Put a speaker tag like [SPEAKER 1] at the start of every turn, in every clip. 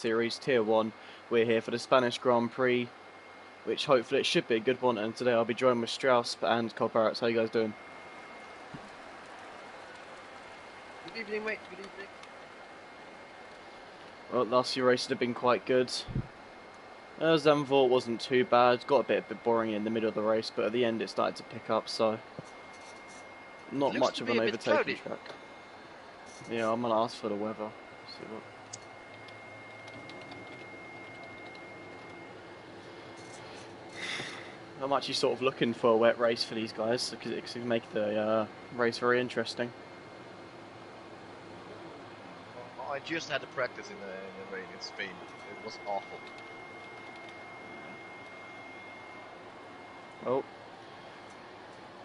[SPEAKER 1] Series Tier 1. We're here for the Spanish Grand Prix, which hopefully it should be a good one, and today I'll be joined with Strauss and Cole Barretts. How you guys doing?
[SPEAKER 2] Good evening, mate. Good evening.
[SPEAKER 1] Well, last few races have been quite good. Zandvoort wasn't too bad, got a bit boring in the middle of the race, but at the end it started to pick up, so not much of an overtaking track. Yeah, I'm going to ask for the weather. See what... I'm actually sort of looking for a wet race for these guys because it can make the race very interesting.
[SPEAKER 2] I just had a practice in the rain in Spain. It was awful.
[SPEAKER 1] Oh,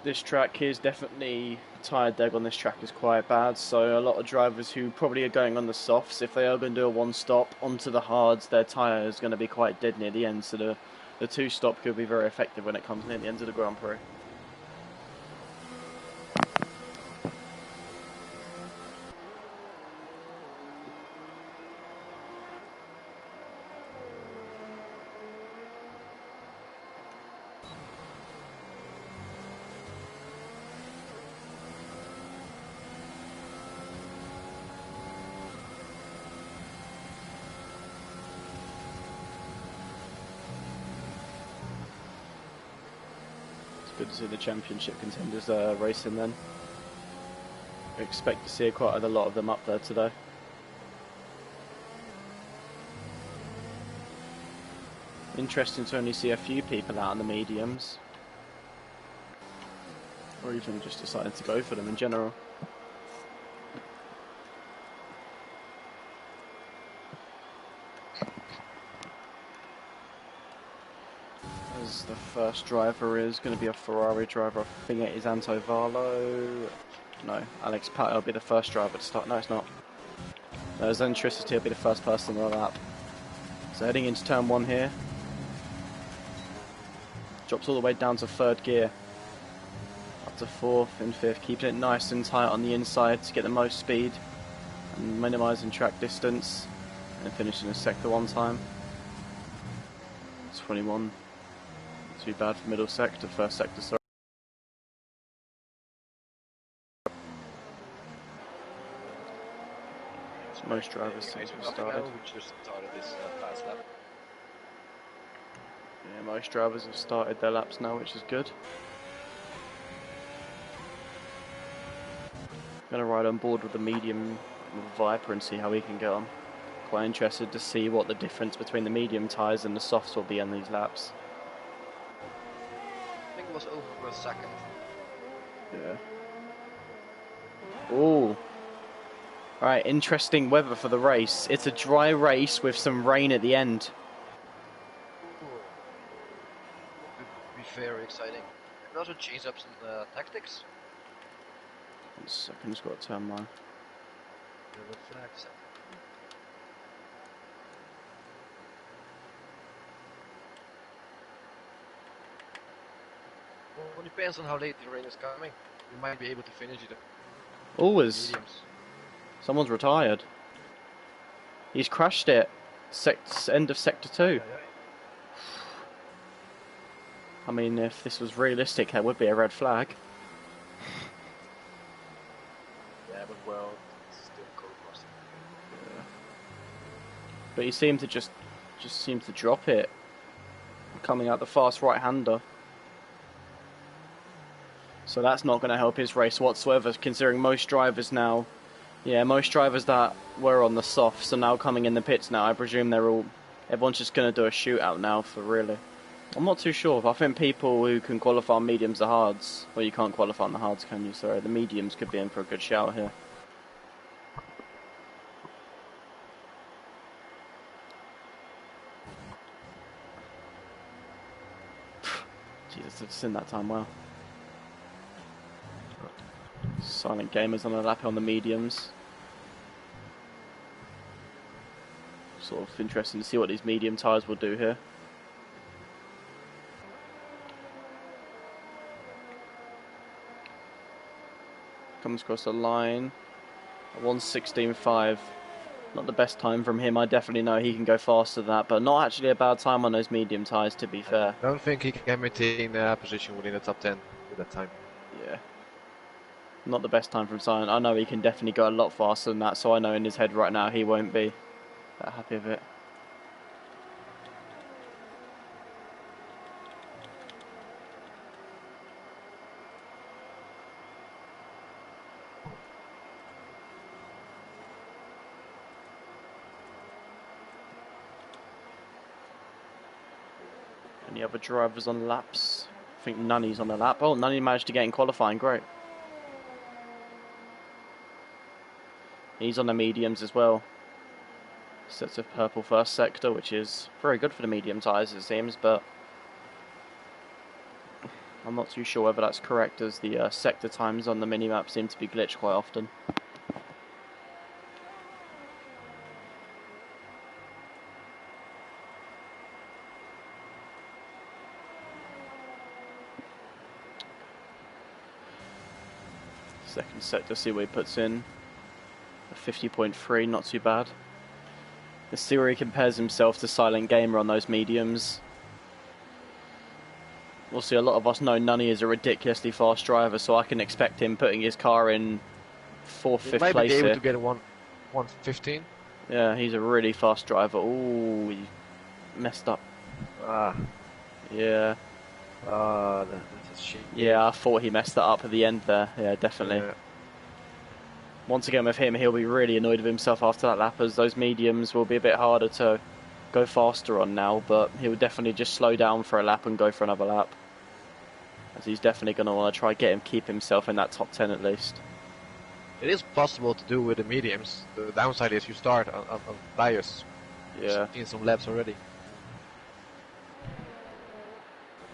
[SPEAKER 1] this track is definitely tyre deg on this track is quite bad. So a lot of drivers who probably are going on the softs, if they are going to do a one stop onto the hards, their tyre is going to be quite dead near the end. So the two stop could be very effective when it comes near the end of the Grand Prix. Good to see the championship contenders racing then. We expect to see quite a lot of them up there today. Interesting to only see a few people out on the mediums. Or even just decided to go for them in general. As the first driver is going to be a Ferrari driver. I think it is Anto Varlo. No, Alex Pato will be the first driver to start. No, it's not. No, Zentricity will be the first person on the lap. So heading into turn 1 here. Drops all the way down to 3rd gear. Up to 4th and 5th. Keeping it nice and tight on the inside to get the most speed. And minimising track distance. And finishing in sector 1 time. 21. Too bad for middle sector, first sector, sorry. Most drivers since we started.
[SPEAKER 2] We just started this fast lap.
[SPEAKER 1] Yeah, most drivers have started their laps now, which is good. Gonna ride on board with the medium Viper and see how we can get on. Quite interested to see what the difference between the medium tyres and the softs will be on these laps.
[SPEAKER 2] I think it was over for a second.
[SPEAKER 1] Yeah. Ooh. Alright, interesting weather for the race. It's a dry race with some rain at the end.
[SPEAKER 2] Would be very exciting. And also change up some tactics.
[SPEAKER 1] 1 second, just got to turn mine.
[SPEAKER 2] The flag set. Well, it depends on how late the rain is coming. You might be able to finish it.
[SPEAKER 1] Always.
[SPEAKER 2] Mediums.
[SPEAKER 1] Someone's retired. He's crashed it. End of sector 2.
[SPEAKER 2] Yeah.
[SPEAKER 1] I mean, if this was realistic, that would be a red flag.
[SPEAKER 2] Yeah, but well, it's still cold crossing.
[SPEAKER 1] Yeah. But he seemed to just seemed to drop it. Coming out the fast right-hander. So that's not going to help his race whatsoever, considering most drivers now... Yeah, most drivers that were on the softs are now coming in the pits now. I presume they're all... Everyone's just going to do a shootout now for really... I'm not too sure. I think people who can qualify on mediums are hards. Well, you can't qualify on the hards, can you? Sorry, the mediums could be in for a good shout here. Jesus, I've seen that time well. Silent Gamers on a lap on the mediums. Sort of interesting to see what these medium tyres will do here. Comes across the line. 1:16.5. Not the best time from him. I definitely know he can go faster than that, but not actually a bad time on those medium tyres, to be fair.
[SPEAKER 2] I don't think he can maintain a position within the top 10 with that time.
[SPEAKER 1] Yeah. Not the best time from Silent. I know he can definitely go a lot faster than that, so I know in his head right now he won't be that happy with it. Any other drivers on laps? I think Nunny's on the lap. Oh, Nunny managed to get in qualifying. Great. He's on the mediums as well. Sets of purple first sector, which is very good for the medium tyres, it seems, but I'm not too sure whether that's correct, as the sector times on the minimap seem to be glitched quite often. Second sector, see what he puts in. A 50.3, not too bad. Let's see where he compares himself to Silent Gamer on those mediums. We'll see. A lot of us know Nunny is a ridiculously fast driver, so I can expect him putting his car in 4th, 5th place here.
[SPEAKER 2] Might be able to get a 115.
[SPEAKER 1] Yeah, he's a really fast driver. Ooh, he messed up.
[SPEAKER 2] Ah.
[SPEAKER 1] Yeah.
[SPEAKER 2] Ah, that's a shame.
[SPEAKER 1] Yeah, I thought he messed that up at the end there. Yeah, definitely.
[SPEAKER 2] Yeah.
[SPEAKER 1] Once again with him, he'll be really annoyed with himself after that lap, as those mediums will be a bit harder to go faster on now, but he'll definitely just slow down for a lap and go for another lap, as he's definitely going to want to try keep himself in that top 10 at least.
[SPEAKER 2] It is possible to do with the mediums. The downside is you start on tires.
[SPEAKER 1] Yeah.
[SPEAKER 2] In some laps already.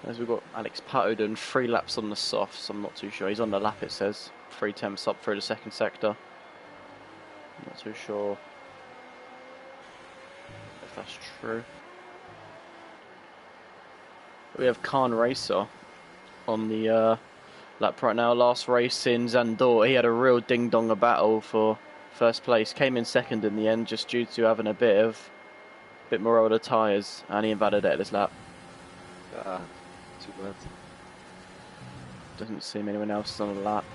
[SPEAKER 1] As we've got Alex Pato doing 3 laps on the softs. I'm not too sure. He's on the lap, it says. 3/10 up through the second sector. Not too sure if that's true. We have Khan Racer on the lap right now. Last race in Zandor, he had a real ding-dong battle for first place. Came in second in the end, just due to having a bit more older tyres, and he invalidated his lap.
[SPEAKER 2] Too bad.
[SPEAKER 1] Doesn't seem anyone else on the lap.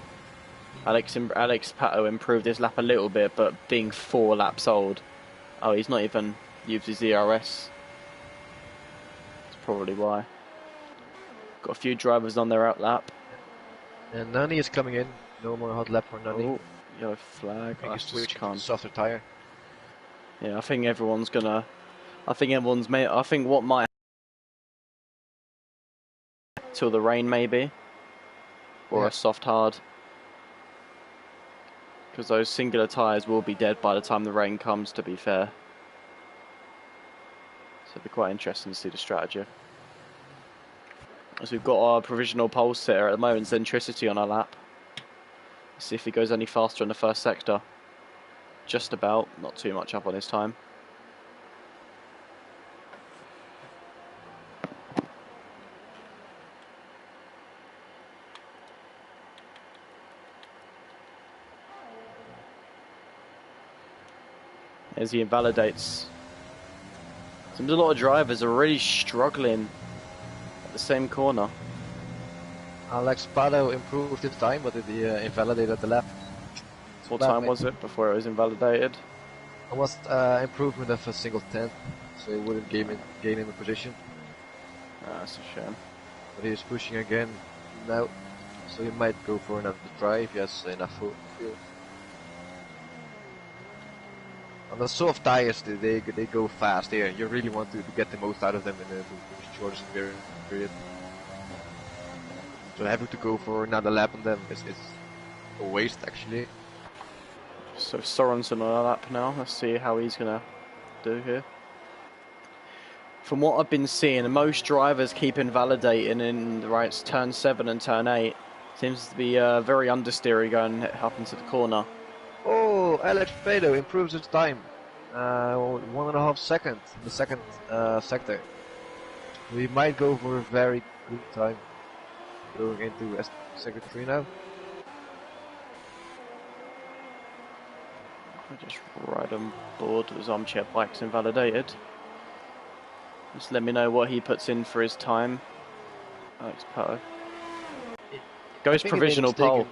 [SPEAKER 1] Alex Pato improved his lap a little bit, but being 4 laps old, oh, he's not even used his ERS. That's probably why. Got a few drivers on their out lap.
[SPEAKER 2] And Nani is coming in. No more hot lap for Nani.
[SPEAKER 1] Oh, yellow flag.
[SPEAKER 2] I think he's switching to softer tire.
[SPEAKER 1] Yeah, I think everyone's gonna. I think what might till the rain maybe, or a soft hard. Because those singular tyres will be dead by the time the rain comes, to be fair. So it'll be quite interesting to see the strategy. As we've got our provisional pole sitter at the moment, Centricity, on our lap. Let's see if he goes any faster in the first sector. Just about, not too much up on his time. As he invalidates. Seems a lot of drivers are really struggling at the same corner.
[SPEAKER 2] Alex Pato improved his time, but he invalidated the lap.
[SPEAKER 1] What time was it before it was invalidated?
[SPEAKER 2] It was improvement of a single 10, so he wouldn't gain him a position.
[SPEAKER 1] Ah, that's a shame.
[SPEAKER 2] But he is pushing again now, so he might go for another try if he has enough fuel. On the soft tires, they go fast here. You really want to get the most out of them in the shortest period. So having to go for another lap on them is a waste, actually.
[SPEAKER 1] So Sorensen on a lap now. Let's see how he's going to do here. From what I've been seeing, most drivers keep invalidating in turn 7 and turn 8. Seems to be very understeery going up into the corner.
[SPEAKER 2] Oh, Alex Pato improves his time. 1.5 seconds in the second sector. We might go for a very good time. Going into sector 3 now.
[SPEAKER 1] I just ride on board as armchair bikes invalidated. Just let me know what he puts in for his time. Alex Pato. Goes provisional pole.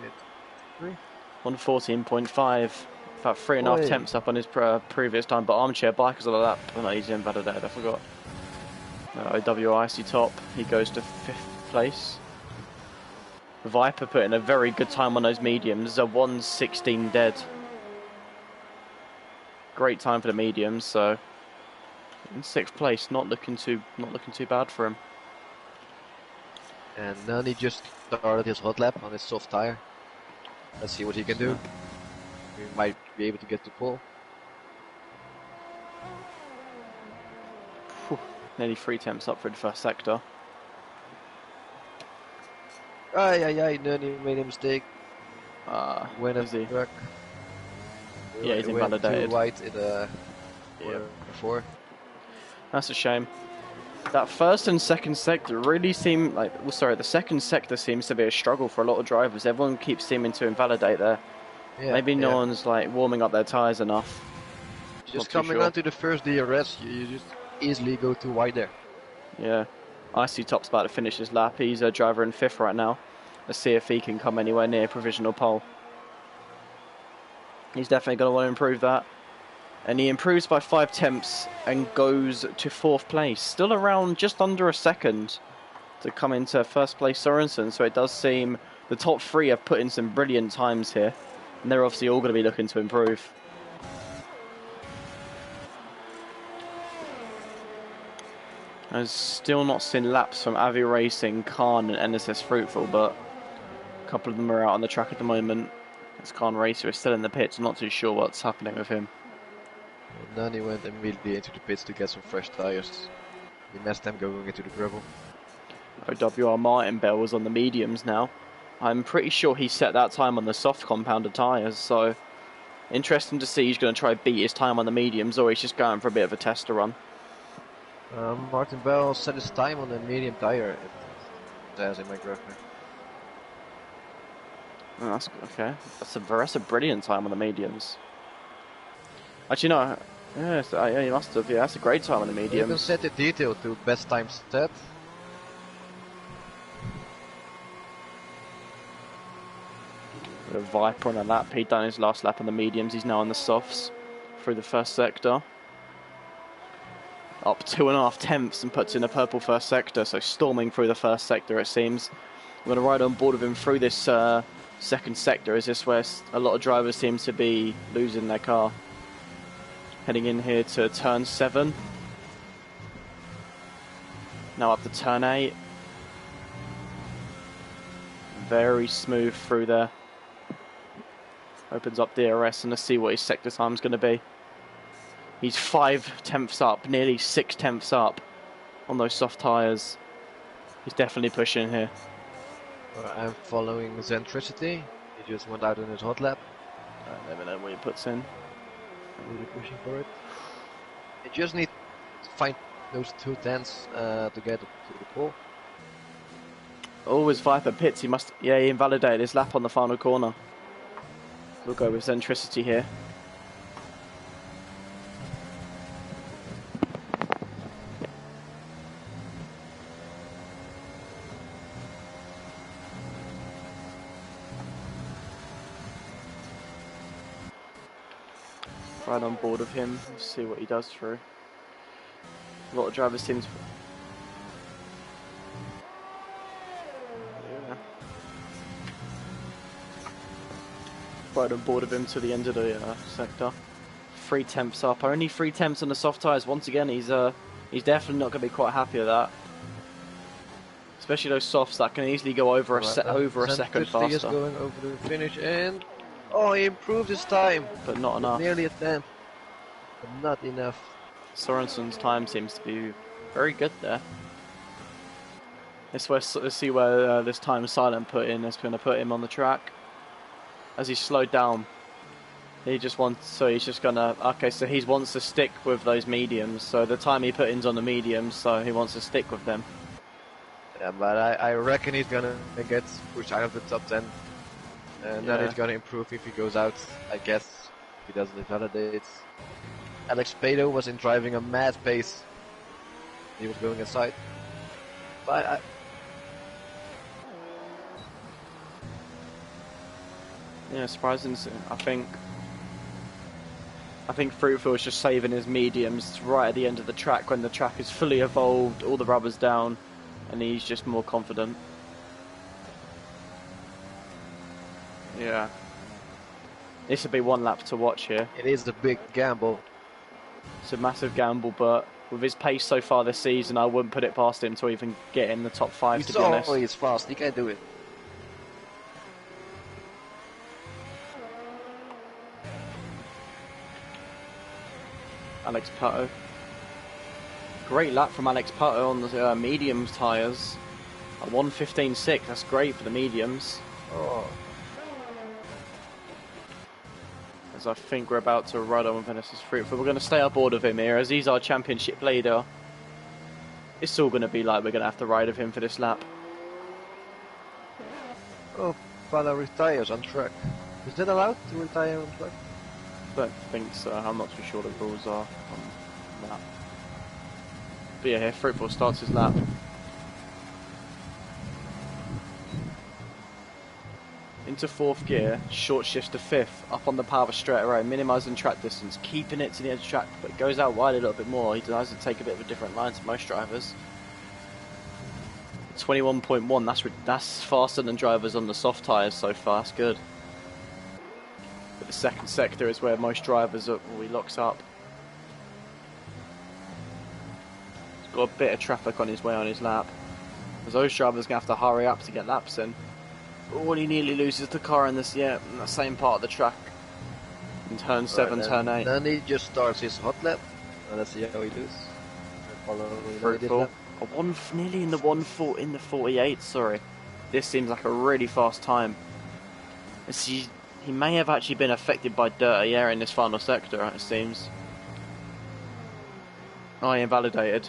[SPEAKER 1] 114.5. About 3.5 temps up on his previous time, but armchair bikers all of that. Oh no, he's invalidated, I forgot. OWIC top, he goes to 5th place. Viper put in a very good time on those mediums, a 1:16 dead. Great time for the mediums, so in 6th place, not looking too bad for him.
[SPEAKER 2] And then he just started his hot lap on his soft tire. Let's see what he can do. We might be able to get to pole.
[SPEAKER 1] Nearly 3 temps up for the first sector.
[SPEAKER 2] Nani made a mistake. Went
[SPEAKER 1] is he?
[SPEAKER 2] Truck.
[SPEAKER 1] Yeah, he's invalidated.
[SPEAKER 2] Too wide in the before.
[SPEAKER 1] That's a shame. That first and second sector really seem like, well, sorry, the second sector seems to be a struggle for a lot of drivers. Everyone keeps seeming to invalidate there. Yeah, maybe no one's like warming up their tyres enough.
[SPEAKER 2] Just coming onto the first DRS, you just easily go too wide there.
[SPEAKER 1] Yeah. IC Top's about to finish his lap. He's a driver in 5th right now. Let's see if he can come anywhere near provisional pole. He's definitely going to want to improve that. And he improves by 5 temps and goes to 4th place. Still around just under a second to come into 1st place Sorensen. So it does seem the top 3 have put in some brilliant times here. And they're obviously all going to be looking to improve. I've still not seen laps from Avi Racing, Khan and NSS Fruitful, but a couple of them are out on the track at the moment. As Khan Racer is still in the pits, I'm not too sure what's happening with him.
[SPEAKER 2] And then he went immediately into the pits to get some fresh tyres. He messed them going into the gravel.
[SPEAKER 1] OWR Martin Bell was on the mediums now. I'm pretty sure he set that time on the soft compounded tyres, so interesting to see he's going to try beat his time on the mediums, or he's just going for a bit of a tester run.
[SPEAKER 2] Martin Bell set his time on the medium tyre, it says in my graphic.
[SPEAKER 1] Oh, that's okay. That's a brilliant time on the mediums. Actually, no. Yeah, he must have. Yeah, that's a great time on the mediums.
[SPEAKER 2] You can set the detail to best time set.
[SPEAKER 1] A Viper on a lap. He'd done his last lap on the mediums. He's now on the softs through the first sector. Up 2.5 temps and puts in a purple first sector. So storming through the first sector, it seems. I'm going to ride on board with him through this second sector. Is this where a lot of drivers seem to be losing their car? Heading in here to turn 7. Now up to turn 8. Very smooth through there. Opens up DRS and let's see what his sector time's going to be. He's 5 tenths up, nearly 6 tenths up on those soft tyres. He's definitely pushing here.
[SPEAKER 2] I'm following Zentricity. He just went out on his hot lap.
[SPEAKER 1] I never know what he puts in.
[SPEAKER 2] I'm really pushing for it. You just need to find those 2 tenths to get to the pole.
[SPEAKER 1] Always Viper pits. He must. Yeah, he invalidated his lap on the final corner. We'll go with Zentricity here. Right on board of him. Let's see what he does through. A lot of drivers seem to. Yeah. Right on board of him to the end of the sector. 3 temps up. Only 3 temps on the soft tyres. Once again, he's definitely not going to be quite happy with that. Especially those softs that can easily go over a second faster.
[SPEAKER 2] Is going over the finish and he improved his time,
[SPEAKER 1] but not enough.
[SPEAKER 2] Nearly a tenth, but not enough.
[SPEAKER 1] Sorensen's time seems to be very good there. Let's see where this time Silent put in. It's going to put him on the track as he slowed down. He just wants, so he's just gonna. Okay, so he wants to stick with those mediums. So the time he put in's on the mediums, so he wants to stick with them.
[SPEAKER 2] Yeah, but I reckon he's gonna get pushed out of the top 10. And then he's gonna improve if he goes out, I guess. He doesn't invalidate. Alex Pato was in driving a mad pace. He was going inside. But
[SPEAKER 1] Yeah, surprising. I think Fruitful is just saving his mediums right at the end of the track when the track is fully evolved, all the rubber's down, and he's just more confident. Yeah. This would be one lap to watch here.
[SPEAKER 2] it is a big gamble.
[SPEAKER 1] It's a massive gamble, but with his pace so far this season, I wouldn't put it past him to even get in the top 5, to be honest.
[SPEAKER 2] He's fast, he can do it.
[SPEAKER 1] Alex Pato. Great lap from Alex Pato on the mediums tyres. A 1:15.6, that's great for the mediums.
[SPEAKER 2] Oh.
[SPEAKER 1] As I think we're about to ride on with Venice's Fruitful. We're going to stay aboard of him here, as he's our championship leader. It's all going to be like we're going to have to ride with him for this lap.
[SPEAKER 2] Oh, Fala retires on track. Is that allowed to retire on track?
[SPEAKER 1] I don't think so. I'm not too sure the rules are on that. But yeah, here Fruitful starts his lap. Into 4th gear, short shifts to 5th, up on the power straight away, minimising track distance, keeping it to the edge of track, but goes out wide a little bit more. He decides to take a bit of a different line to most drivers. 21.1, that's faster than drivers on the soft tyres so far, that's good. But the second sector is where most drivers are, well, he locks up. He's got a bit of traffic on his way on his lap. As those drivers are going to have to hurry up to get laps in. Oh, and he nearly loses the car in this, yeah, in that same part of the track. In turn 7, turn 8.
[SPEAKER 2] Then he just starts his hot lap. And let's see how he does.
[SPEAKER 1] Fruitful. Nearly in the 48, sorry. This seems like a really fast time. He may have actually been affected by dirty air in this final sector, it seems. Oh, he invalidated.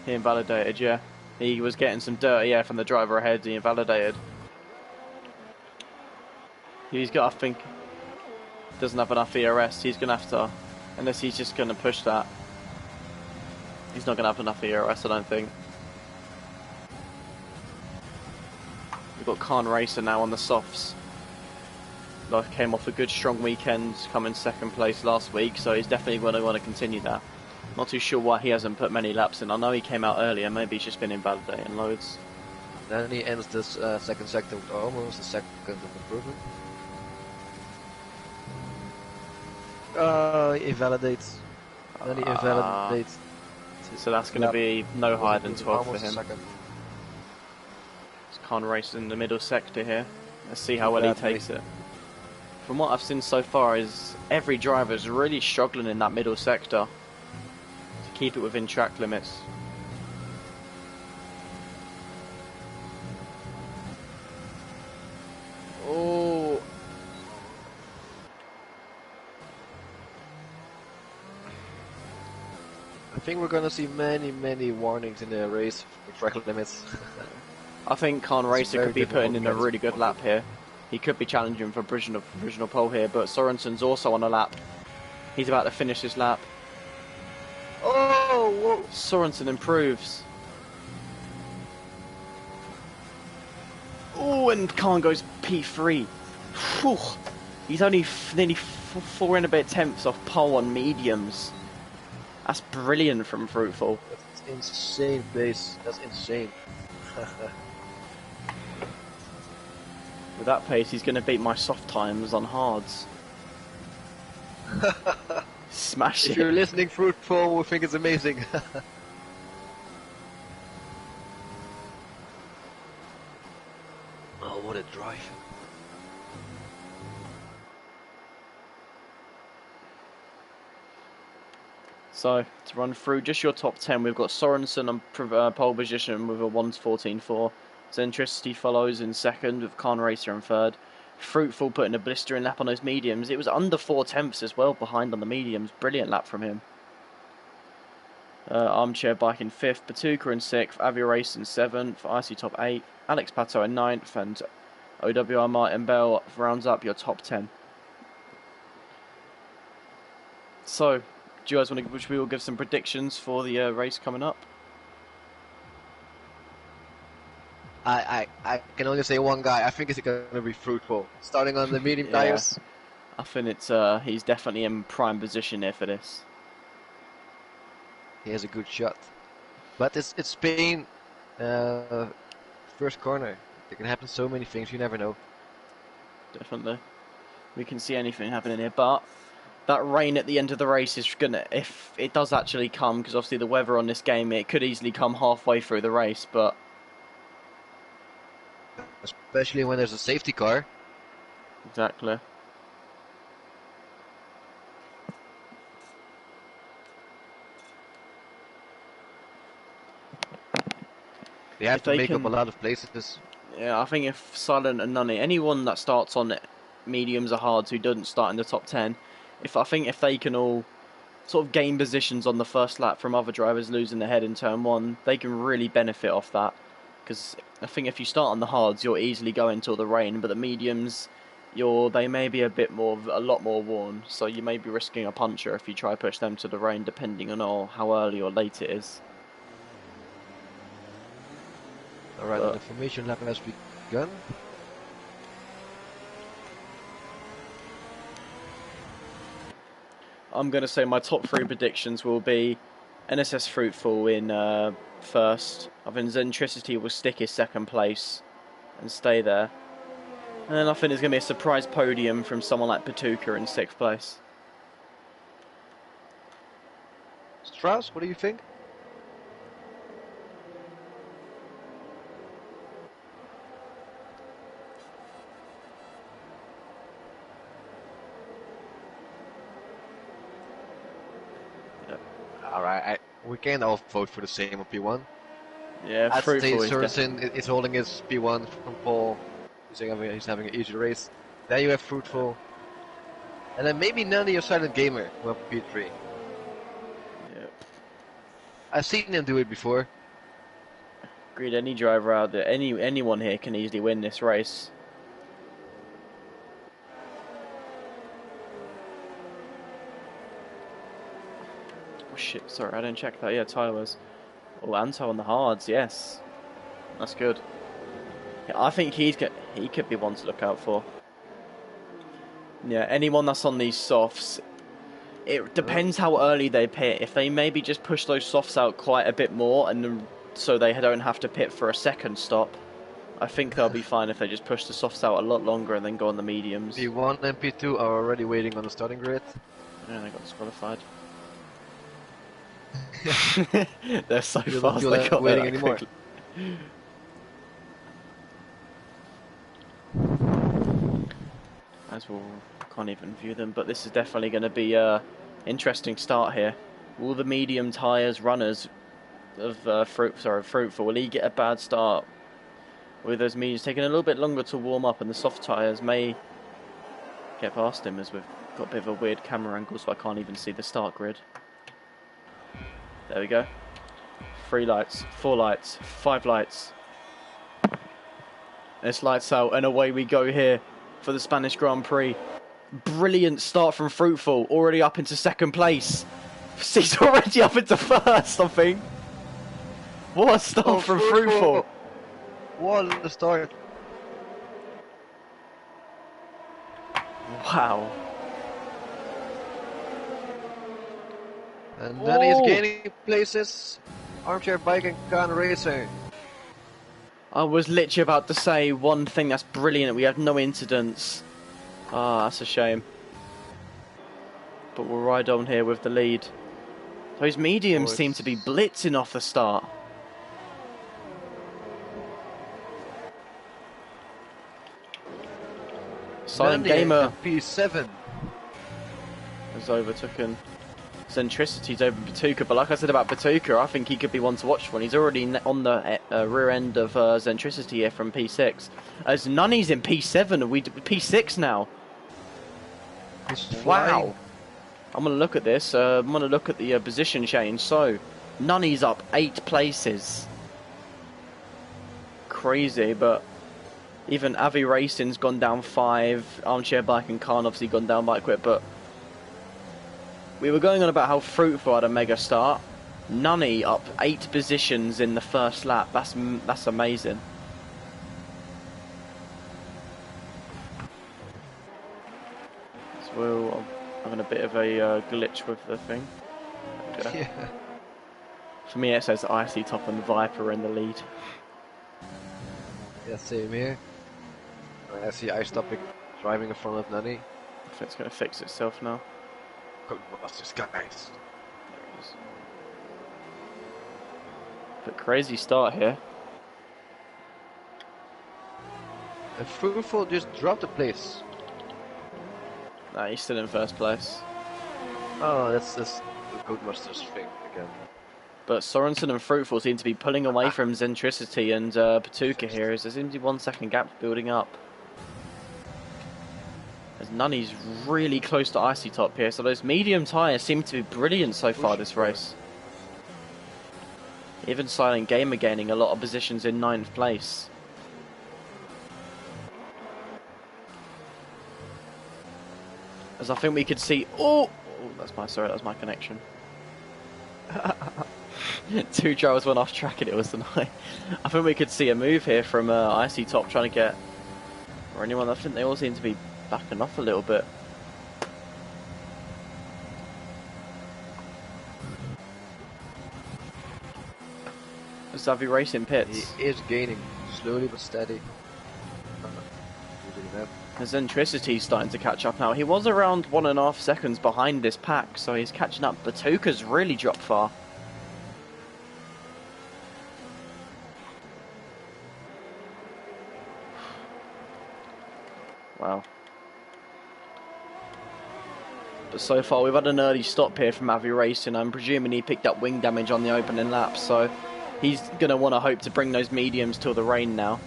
[SPEAKER 1] Yeah. He was getting some dirty air from the driver ahead, he invalidated. He's got, I think, doesn't have enough ERS. He's going to have to, unless he's just going to push that. He's not going to have enough ERS, I don't think. We've got Khan Racer now on the softs. Like, came off a good strong weekend, coming 2nd place last week, so he's definitely going to want to continue that. Not too sure why he hasn't put many laps in. I know he came out earlier, maybe he's just been invalidating loads.
[SPEAKER 2] Then he ends this second sector with almost a second of improvement. He invalidates. Then he invalidates.
[SPEAKER 1] So that's going to be no higher than 12 for him. Khan Race in the middle sector here. Let's see how well he takes it. From what I've seen so far is every driver is really struggling in that middle sector to keep it within track limits. Oh.
[SPEAKER 2] I think we're gonna see many warnings in the race for track limits.
[SPEAKER 1] I think Khan Racer could be putting in a really good lap here. He could be challenging for provisional pole here, but Sorensen's also on a lap. He's about to finish his lap.
[SPEAKER 2] Oh! Whoa.
[SPEAKER 1] Sorensen improves. Oh, and Khan goes P3. Whew. He's only nearly 4 and a bit tenths off pole on mediums. That's brilliant from Fruitful.
[SPEAKER 2] That's insane pace. That's insane.
[SPEAKER 1] With that pace, he's going to beat my soft times on hards. Smash it.
[SPEAKER 2] If you're listening, Fruitful, we think it's amazing. Oh, what a drive.
[SPEAKER 1] So, to run through just your top 10, we've got Sorensen on pole position with a 1:14.4. Zentricity follows in second with Khan Racer in third. Fruitful putting a blistering lap on those mediums. It was under 4 tenths as well behind on the mediums. Brilliant lap from him. Armchair Bike in 5th, Batuka in 6th, Avi Race in 7th, IC top 8, Alex Pato in 9th, and OWR Martin Bell rounds up your top 10. So, do you guys want to? Which we will give some predictions for the race coming up?
[SPEAKER 2] I can only say one guy. I think it's going to be fruitful. Starting on the medium
[SPEAKER 1] Yeah.
[SPEAKER 2] tires.
[SPEAKER 1] I think it's he's definitely in prime position here for this.
[SPEAKER 2] He has a good shot. But it's Spain, first corner. There can happen so many things, you never know.
[SPEAKER 1] Definitely. We can see anything happening here, but that rain at the end of the race is gonna, if it does actually come, because obviously the weather on this game, it could easily come halfway through the race, but...
[SPEAKER 2] Especially when there's a safety car.
[SPEAKER 1] Exactly.
[SPEAKER 2] They have to make up a lot of places.
[SPEAKER 1] Yeah, I think if Silent and Nunny, anyone that starts on mediums or hards who doesn't start in the top 10, I think if they can all sort of gain positions on the first lap from other drivers losing their head in turn 1, they can really benefit off that. Because I think if you start on the hards, you'll easily go into the rain, but the mediums, they may be a lot more worn, so you may be risking a puncture if you try to push them to the rain, depending on how early or late it is.
[SPEAKER 2] Alright, the formation lap has begun.
[SPEAKER 1] I'm going to say my top 3 predictions will be NSS Fruitful in first. I think Zentricity will stick his second place and stay there. And then I think there's going to be a surprise podium from someone like Patuka in 6th place.
[SPEAKER 2] Strauss, what do you think? Alright, we can all vote for the same on P1.
[SPEAKER 1] Yeah,
[SPEAKER 2] I'd say
[SPEAKER 1] Fruitful
[SPEAKER 2] Sorensen is holding his P1 from Paul. He's having an easy race. Then you have Fruitful. And then maybe Nunny or Silent Gamer will have P3.
[SPEAKER 1] Yep.
[SPEAKER 2] I've seen him do it before.
[SPEAKER 1] Agreed, any driver out there, anyone here can easily win this race. Oh shit, sorry, I didn't check that. Yeah, Tyler's. Oh, Anto on the hards, yes. That's good. Yeah, I think he could be one to look out for. Yeah, anyone that's on these softs, it depends how early they pit. If they maybe just push those softs out quite a bit more, and so they don't have to pit for a second stop, I think they'll be fine if they just push the softs out a lot longer and then go on the mediums.
[SPEAKER 2] P1 and P2 are already waiting on the starting grid.
[SPEAKER 1] Yeah, they got disqualified. They're so fast, they got
[SPEAKER 2] waiting
[SPEAKER 1] there
[SPEAKER 2] anymore.
[SPEAKER 1] quickly. As we can't even view them, but this is definitely going to be a interesting start here. Will the medium tyres runners of Fruitful, will he get a bad start with those mediums taking a little bit longer to warm up, and the soft tyres may get past him, as we've got a bit of a weird camera angle, so I can't even see the start grid. There we go. 3 lights, 4 lights, 5 lights. It's lights out, and away we go here for the Spanish Grand Prix. Brilliant start from Fruitful, already up into 2nd place. He's already up into 1st, I think. What a start from Fruitful.
[SPEAKER 2] What a start.
[SPEAKER 1] Wow.
[SPEAKER 2] And then he's gaining places. Armchair Bike and Khan Racing.
[SPEAKER 1] I was literally about to say one thing that's brilliant. We have no incidents. Ah, that's a shame. But we'll ride on here with the lead. Those mediums seem to be blitzing off the start. Silent Gamer
[SPEAKER 2] P7
[SPEAKER 1] has overtaken Zentricity's over Patuka, but like I said about Patuka, I think he could be one to watch for. He's already on the rear end of Zentricity here from P6. As Nunny's in P7, are we P6 now? Wow. I'm going to look at this. I'm going to look at the position change. So, Nunny's up 8 places. Crazy, but even Avi Racing's gone down 5. Armchair Bike and Khan obviously gone down by quite, but We were going on about how Fruitful had a mega start. Nunny up 8 positions in the first lap. That's amazing. So I'm having a bit of a glitch with the thing.
[SPEAKER 2] Yeah.
[SPEAKER 1] For me, it says Icy Top and Viper in the lead.
[SPEAKER 2] Yeah, same here. I see Ice Topic driving in front of Nani.
[SPEAKER 1] If it's going to fix itself now.
[SPEAKER 2] Good busters, guys.
[SPEAKER 1] There it is. But crazy start here.
[SPEAKER 2] And Fruitful just dropped the place.
[SPEAKER 1] Nah, he's still in first place.
[SPEAKER 2] Oh, that's the Codemasters thing again.
[SPEAKER 1] But Sorensen and Fruitful seem to be pulling away from Zentricity and Patuka here, as there seems to be 1 second gap building up. As Nunny's really close to Icy Top here, so those medium tyres seem to be brilliant so far this race. Even Silent Gamer gaining a lot of positions in 9th place. As I think we could see... Oh, sorry, that was my connection. 2 drivers went off track and it was tonight. I think we could see a move here from Icy Top trying to get... Or anyone, I think they all seem to be backing off a little bit. Xavi Racing pits.
[SPEAKER 2] He is gaining, slowly but steady.
[SPEAKER 1] The Zentricity's starting to catch up now. He was around 1.5 seconds behind this pack, so he's catching up. Batuka's really dropped far. Wow. But so far we've had an early stop here from Avi Racing. I'm presuming he picked up wing damage on the opening lap, so he's going to want to hope to bring those mediums till the rain now.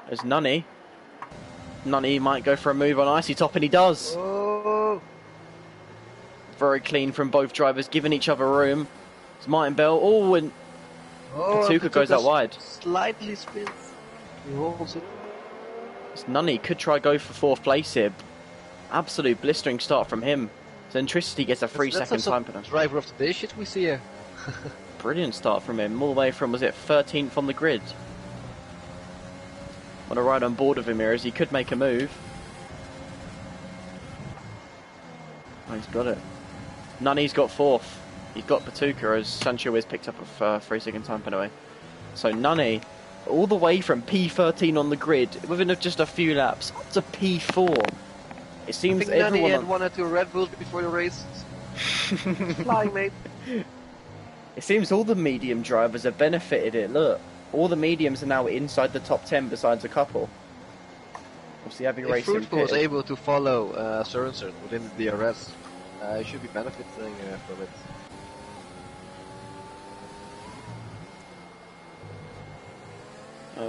[SPEAKER 1] There's Nunny. Nunny might go for a move on Icy Top, and he does.
[SPEAKER 2] Oh.
[SPEAKER 1] Very clean from both drivers, giving each other room. It's Martin Bell. Oh, and Patuka goes out wide.
[SPEAKER 2] Slightly spins. He holds it.
[SPEAKER 1] It's Nunny could try go for 4th place here. Absolute blistering start from him. Zentricity gets a 3-second time penalty.
[SPEAKER 2] Driver of the day shit we see here.
[SPEAKER 1] Brilliant start from him. All the way from, was it 13th on the grid? Want to ride on board with him here as he could make a move. Oh, he's got it. Nunny's got 4th. He's got Patuka as Sancho is picked up a 3-second time penalty. So Nunny, all the way from P13 on the grid, within just a few laps, up to P4. It seems
[SPEAKER 2] I think
[SPEAKER 1] everyone...
[SPEAKER 2] Nunny had 1 or 2 Red Bulls before the race. Flying, mate.
[SPEAKER 1] It seems all the medium drivers have benefited it. Look, all the mediums are now inside the top 10 besides a couple. Obviously, Abbey Racing.
[SPEAKER 2] If Fruitful was able to follow Sorensen within the DRS, he should be benefiting from it.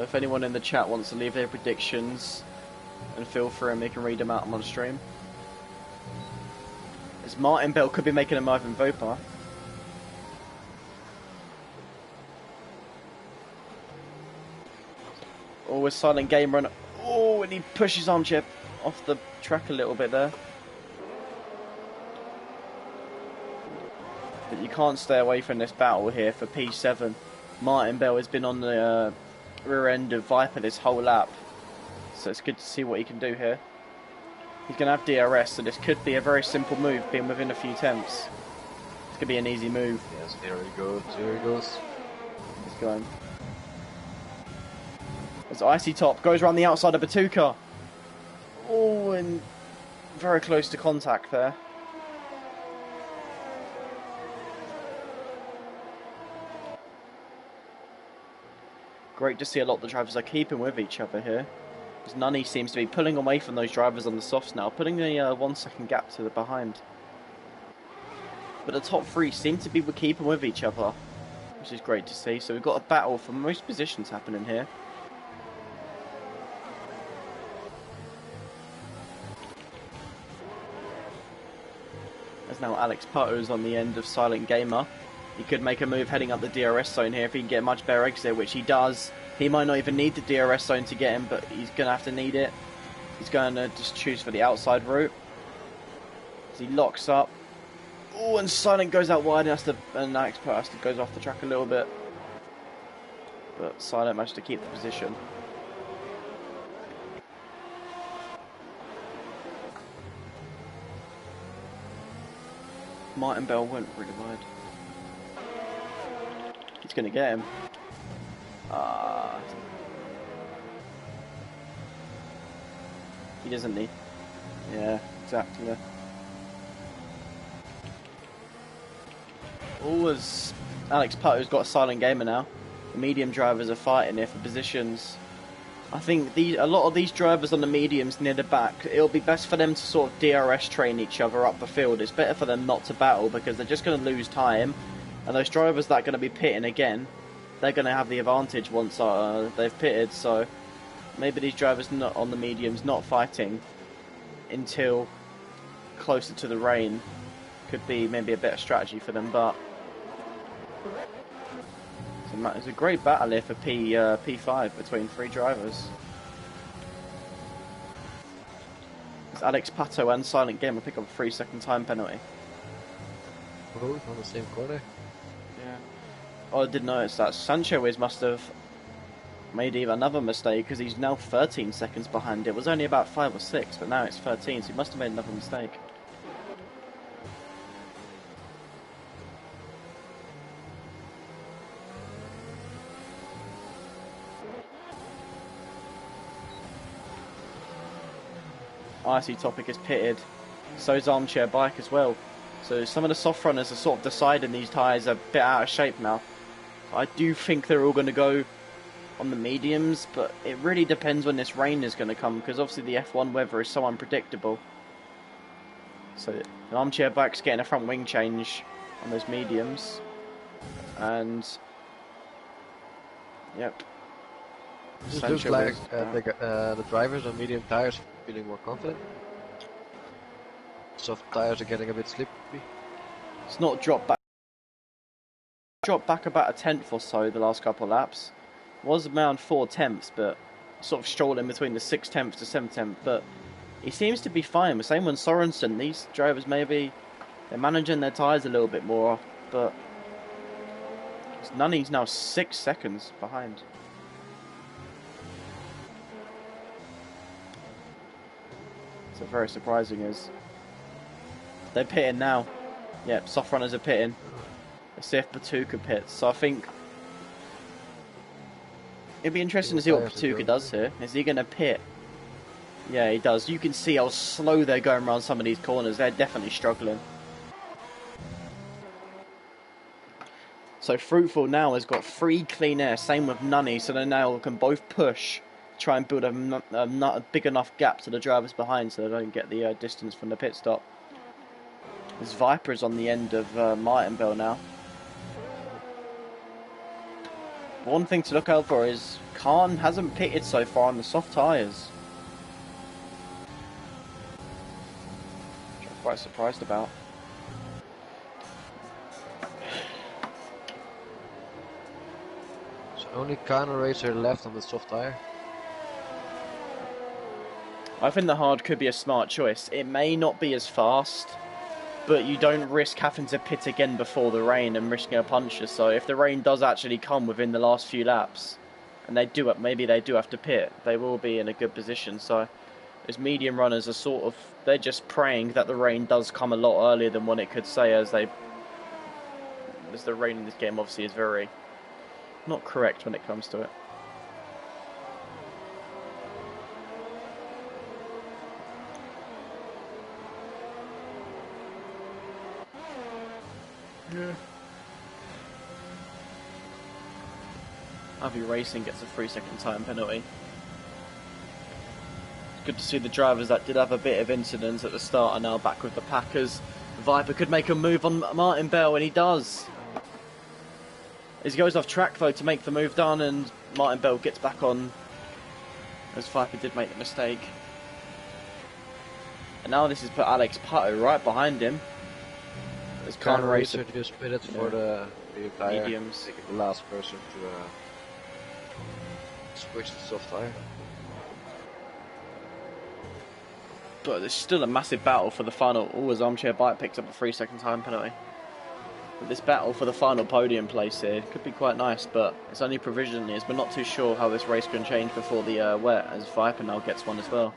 [SPEAKER 1] If anyone in the chat wants to leave their predictions, and feel free, and they can read them out on stream. As Martin Bell could be making a move in Vopar. Oh, with Silent Game Run. Oh, and he pushes Armchair off the track a little bit there. But you can't stay away from this battle here for P7. Martin Bell has been on the rear end of Viper this whole lap. So it's good to see what he can do here. He's going to have DRS, so this could be a very simple move, being within a few tenths. It's going to be an easy move.
[SPEAKER 2] Yes, there he goes, there he goes.
[SPEAKER 1] He's going. As Icy Top goes around the outside of Patuka. Oh, and very close to contact there. Great to see a lot of the drivers are keeping with each other here. As Nunny seems to be pulling away from those drivers on the softs now, putting the 1 second gap to the behind. But the top 3 seem to be keeping with each other, which is great to see. So we've got a battle for most positions happening here. As now Alex Putto's on the end of Silent Gamer. He could make a move heading up the DRS zone here if he can get a much better exit, which he does. He might not even need the DRS zone to get him, but he's going to have to need it. He's going to just choose for the outside route. As he locks up. Oh, and Silent goes out wide, and Alex goes off the track a little bit. But Silent managed to keep the position. Martin Bell went really wide. He's going to get him. He doesn't need. Yeah, exactly. As Alex Putto's got a silent gamer now. The medium drivers are fighting here for positions. I think a lot of these drivers on the mediums near the back, it'll be best for them to sort of DRS train each other up the field. It's better for them not to battle because they're just going to lose time. And those drivers that are going to be pitting again, they're going to have the advantage once they've pitted. So maybe these drivers not on the mediums not fighting until closer to the rain could be maybe a better strategy for them. But it's a great battle here for P5 between 3 drivers. It's Alex Pato and Silent Game will pick up a 3-second time penalty.
[SPEAKER 2] Both on the same corner?
[SPEAKER 1] Yeah. Oh, I did notice that Sanchez must have made even another mistake because he's now 13 seconds behind. It was only about 5 or 6, but now it's 13, so he must have made another mistake. IC Topic is pitted, so is Armchair Bike as well. So some of the soft runners are sort of deciding these tyres are a bit out of shape now. I do think they're all going to go on the mediums, but it really depends when this rain is going to come, because obviously the F1 weather is so unpredictable. So the Armchair Bike's getting a front wing change on those mediums, and yep.
[SPEAKER 2] It looks like the drivers on medium tires are feeling more confident. Soft tires are getting a bit slippy.
[SPEAKER 1] It's not dropped back. Dropped back about a tenth or so the last couple of laps. It was around 4 tenths, but sort of strolling between the 6 tenths to 7 tenths. But he seems to be fine. The same with Sorensen. These drivers maybe they're managing their tyres a little bit more, but Nunny's now 6 seconds behind. So very surprising is they're pitting now. Yep, soft runners are pitting. Let's see if Batuka pits. So I think it'd be interesting to see what Batuka does here. Is he going to pit? Yeah, he does. You can see how slow they're going around some of these corners. They're definitely struggling. So Fruitful now has got 3 clean air. Same with Nunny. So they now can both push. Try and build a big enough gap to the drivers behind so they don't get the distance from the pit stop. This Viper is on the end of Martinville now. One thing to look out for is Khan hasn't pitted so far on the soft tyres. Which I'm quite surprised about.
[SPEAKER 2] So only Khan and Racer left on the soft tyre.
[SPEAKER 1] I think the hard could be a smart choice. It may not be as fast, but you don't risk having to pit again before the rain and risking a puncture. So if the rain does actually come within the last few laps, and maybe they do have to pit, they will be in a good position. So as medium runners are they're just praying that the rain does come a lot earlier than what it could say, as the rain in this game obviously is very not correct when it comes to it. Yeah. Avi Racing gets a 3-second time penalty. It's good to see the drivers that did have a bit of incidents at the start are now back with the Packers. Viper could make a move on Martin Bell, and he does. As he goes off track though to make the move done, and Martin Bell gets back on, as Viper did make the mistake. And now this has put Alex Pato right behind him. As
[SPEAKER 2] Khan Racer just pitted for the
[SPEAKER 1] mediums.
[SPEAKER 2] The last person to switch to soft tire.
[SPEAKER 1] But there's still a massive battle for the final. Oh, as Armchair Bike picks up a 3-second time penalty. But this battle for the final podium place here could be quite nice, but it's only provisionally, as we're not too sure how this race can change before the wet, as Viper now gets one as well.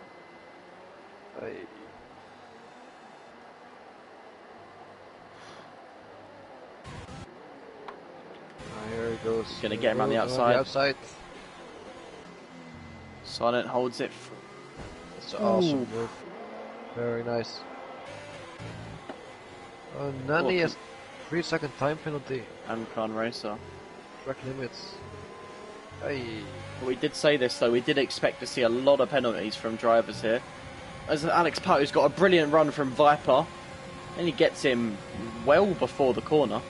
[SPEAKER 2] Here he goes.
[SPEAKER 1] He's going to get him around the outside. Silent holds it.
[SPEAKER 2] It's an awesome move. Very nice. Oh, Nani has 3-second time penalty.
[SPEAKER 1] And Khan Racer.
[SPEAKER 2] Track limits. Hey.
[SPEAKER 1] We did say this though, we did expect to see a lot of penalties from drivers here. As Alex Pato's got a brilliant run from Viper, and he gets him well before the corner.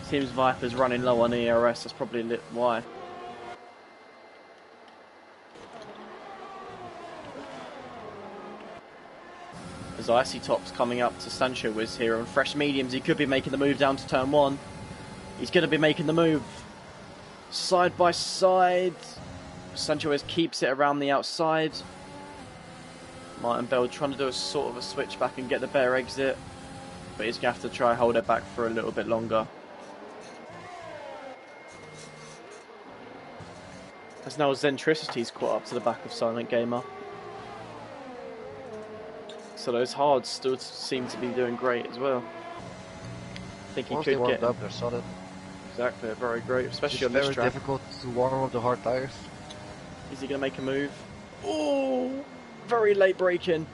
[SPEAKER 1] Seems Viper's running low on ERS, that's probably why. As Icy Top's coming up to Sancho Wiz here on fresh mediums, he could be making the move down to turn 1. He's going to be making the move side by side. Sancho Wiz keeps it around the outside. Martin Bell trying to do a sort of a switch back and get the bear exit, but he's going to have to try hold it back for a little bit longer. As now Zentricity's caught up to the back of Silent Gamer. So those hards still seem to be doing great as well. I think he
[SPEAKER 2] Once
[SPEAKER 1] could
[SPEAKER 2] they warmed
[SPEAKER 1] get
[SPEAKER 2] up, they're solid.
[SPEAKER 1] Exactly, they're very great, especially on
[SPEAKER 2] it's
[SPEAKER 1] this
[SPEAKER 2] very
[SPEAKER 1] track.
[SPEAKER 2] difficult to warm up the hard tires.
[SPEAKER 1] Is he going to make a move? Oh, very late braking.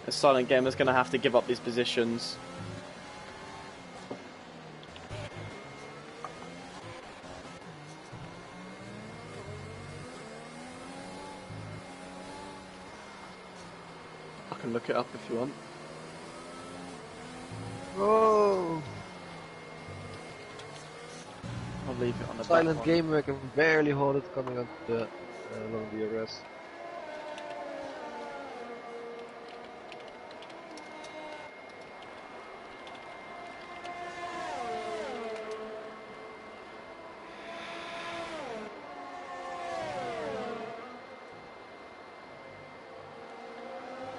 [SPEAKER 1] The Silent Gamer's going to have to give up these positions. I can look it up if you want.
[SPEAKER 2] Oh!
[SPEAKER 1] I'll leave it on the
[SPEAKER 2] Silent
[SPEAKER 1] back
[SPEAKER 2] Gamer can barely hold it coming up the along the DRS.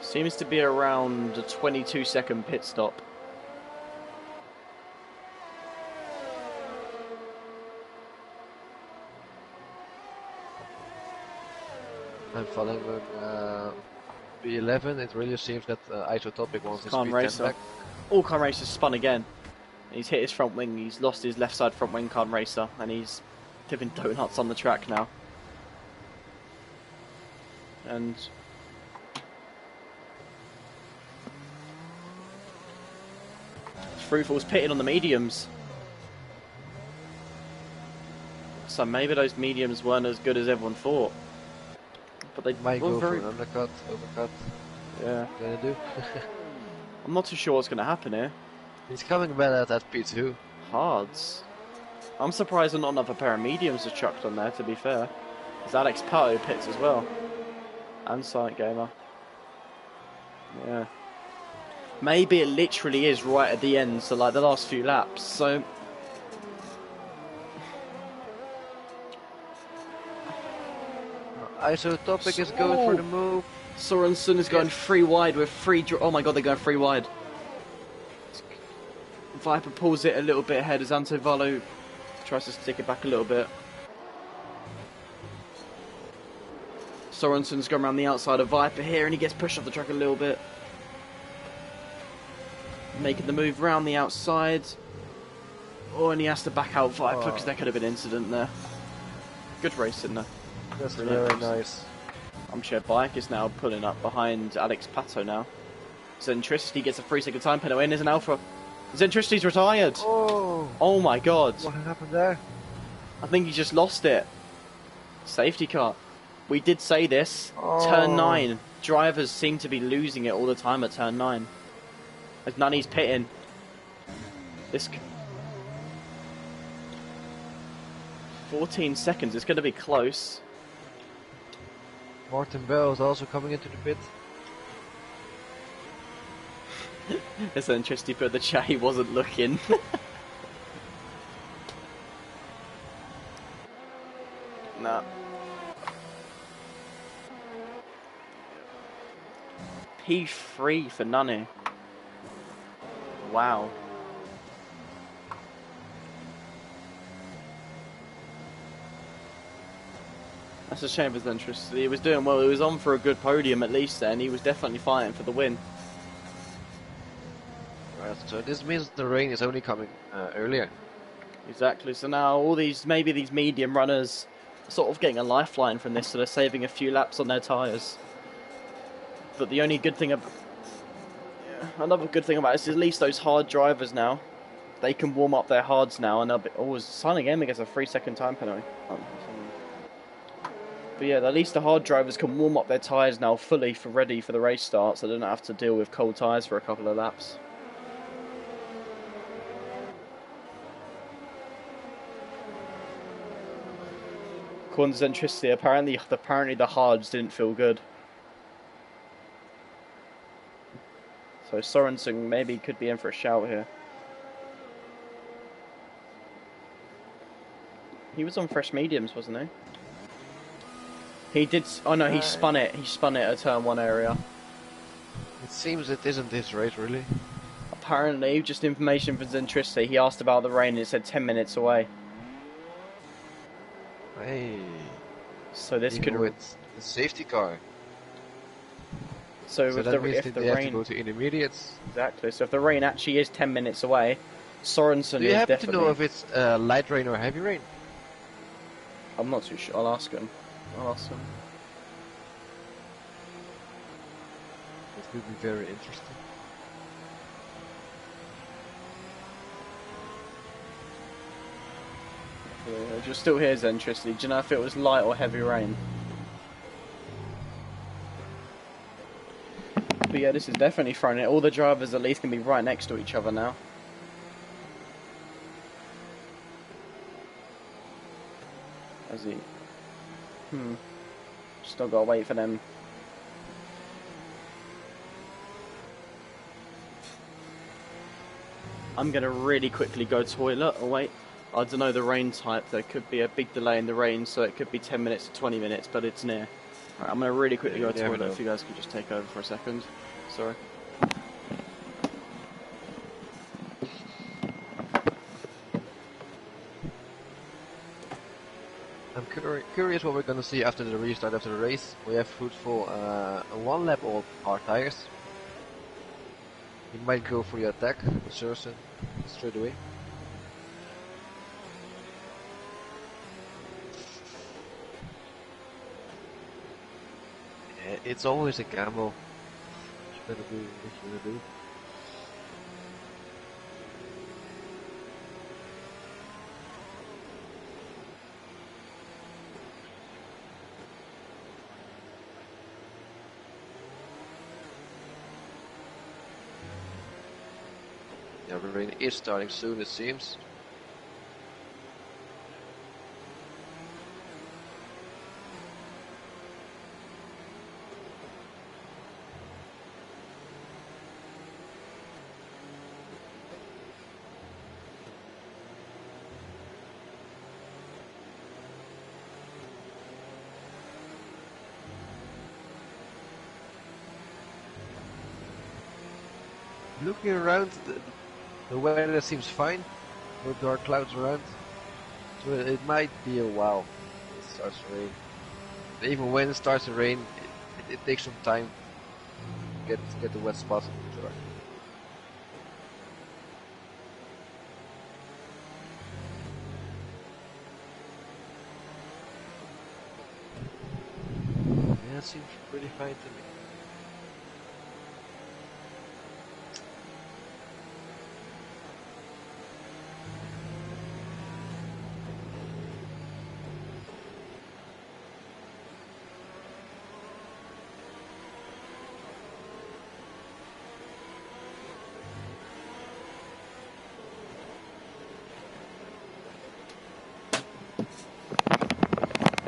[SPEAKER 1] Seems to be around a 22-second pit stop.
[SPEAKER 2] I'm following B11. It really seems that Isotopic wants his
[SPEAKER 1] Khan
[SPEAKER 2] speed
[SPEAKER 1] Racer.
[SPEAKER 2] back.
[SPEAKER 1] Oh, Khan Racer spun again. He's hit his front wing. He's lost his left side front wing, Khan Racer, and he's giving donuts on the track now. And Fruitful's pitting on the mediums. So maybe those mediums weren't as good as everyone thought. But they
[SPEAKER 2] Might
[SPEAKER 1] were
[SPEAKER 2] go
[SPEAKER 1] very...
[SPEAKER 2] for an overcut.
[SPEAKER 1] Yeah.
[SPEAKER 2] Gonna do.
[SPEAKER 1] I'm not too sure what's going to happen here.
[SPEAKER 2] He's coming back at that P2.
[SPEAKER 1] Hards. I'm surprised not another pair of mediums are chucked on there, to be fair. There's Alex Pato pits as well. And Silent Gamer. Yeah. Maybe it literally is right at the end, so like the last few laps. So
[SPEAKER 2] Isotopic is going for the move.
[SPEAKER 1] Sorensen is going 3 wide with 3... Oh my god, they're going 3 wide. Viper pulls it a little bit ahead as Antovalo tries to stick it back a little bit. Sorensen's going around the outside of Viper here and he gets pushed off the track a little bit. Making the move round the outside. Oh, and he has to back out Viper because there could have been an incident there. Good racing there.
[SPEAKER 2] That's
[SPEAKER 1] Brilliant
[SPEAKER 2] very
[SPEAKER 1] racing.
[SPEAKER 2] nice.
[SPEAKER 1] Armchair Bike is now pulling up behind Alex Pato now. Zentricity gets a 3-second time penalty and there's an Alpha. Zentricity's retired. Oh my god.
[SPEAKER 2] What happened there?
[SPEAKER 1] I think he just lost it. Safety car. We did say this. Turn 9. Drivers seem to be losing it all the time at turn 9. As Nani's pitting. This 14 seconds. It's going to be close.
[SPEAKER 2] Martin Bell is also coming into the pit.
[SPEAKER 1] It's interesting, but the chat he wasn't looking. Nah. P3 for Nunny. Wow. That's a shame his interest. He was doing well. He was on for a good podium at least then. He was definitely fighting for the win.
[SPEAKER 2] Right, so this means the rain is only coming earlier.
[SPEAKER 1] Exactly. So now all these, maybe these medium runners are sort of getting a lifeline from this, so they're saving a few laps on their tyres. But the only good thing another good thing about this is at least those hard drivers now, they can warm up their hards now, and they'll be always signing in against a 3-second time penalty. But yeah, at least the hard drivers can warm up their tyres now fully ready for the race start, so they don't have to deal with cold tyres for a couple of laps. According to Centricity, apparently the hards didn't feel good. So Sorensen maybe could be in for a shout here. He was on fresh mediums, wasn't he? He did. Oh no, he spun it. He spun it at turn 1 area.
[SPEAKER 2] It seems it isn't his race, really.
[SPEAKER 1] Apparently, just information from Centricity. He asked about the rain and it said 10 minutes away.
[SPEAKER 2] Hey.
[SPEAKER 1] So this could.
[SPEAKER 2] With the safety car.
[SPEAKER 1] So if
[SPEAKER 2] that means
[SPEAKER 1] if
[SPEAKER 2] that
[SPEAKER 1] the
[SPEAKER 2] they have
[SPEAKER 1] rain
[SPEAKER 2] to go to intermediates.
[SPEAKER 1] Exactly. So if the rain actually is 10 minutes away, Sorensen
[SPEAKER 2] Do you
[SPEAKER 1] is
[SPEAKER 2] happen
[SPEAKER 1] definitely.
[SPEAKER 2] to know if it's light rain or heavy rain?
[SPEAKER 1] I'm not too sure. I'll ask him.
[SPEAKER 2] It would be very interesting.
[SPEAKER 1] You're still here, Centricity. Do you know if it was light or heavy rain? But yeah, this is definitely throwing it. All the drivers at least can be right next to each other now. Has he? Still gotta wait for them. I'm gonna really quickly go toilet. Oh wait, I don't know the rain type. There could be a big delay in the rain, so it could be 10 minutes to 20 minutes, but it's near. Right, I'm gonna really quickly go to toilet. If you guys could just take over for a second. Sorry.
[SPEAKER 2] I'm curious what we're gonna see after the restart, after the race. We have food for one lap of our tires. He might go for the attack with Sursen straight away. It's always a gamble. What you gonna do? What you gonna do? Yeah, the rain is starting soon, it seems. Looking around, the weather seems fine. No dark clouds around. So it might be a while it starts to rain. But even when it starts to rain, it takes some time to get the wet spots on the track. Yeah, it seems pretty fine to me.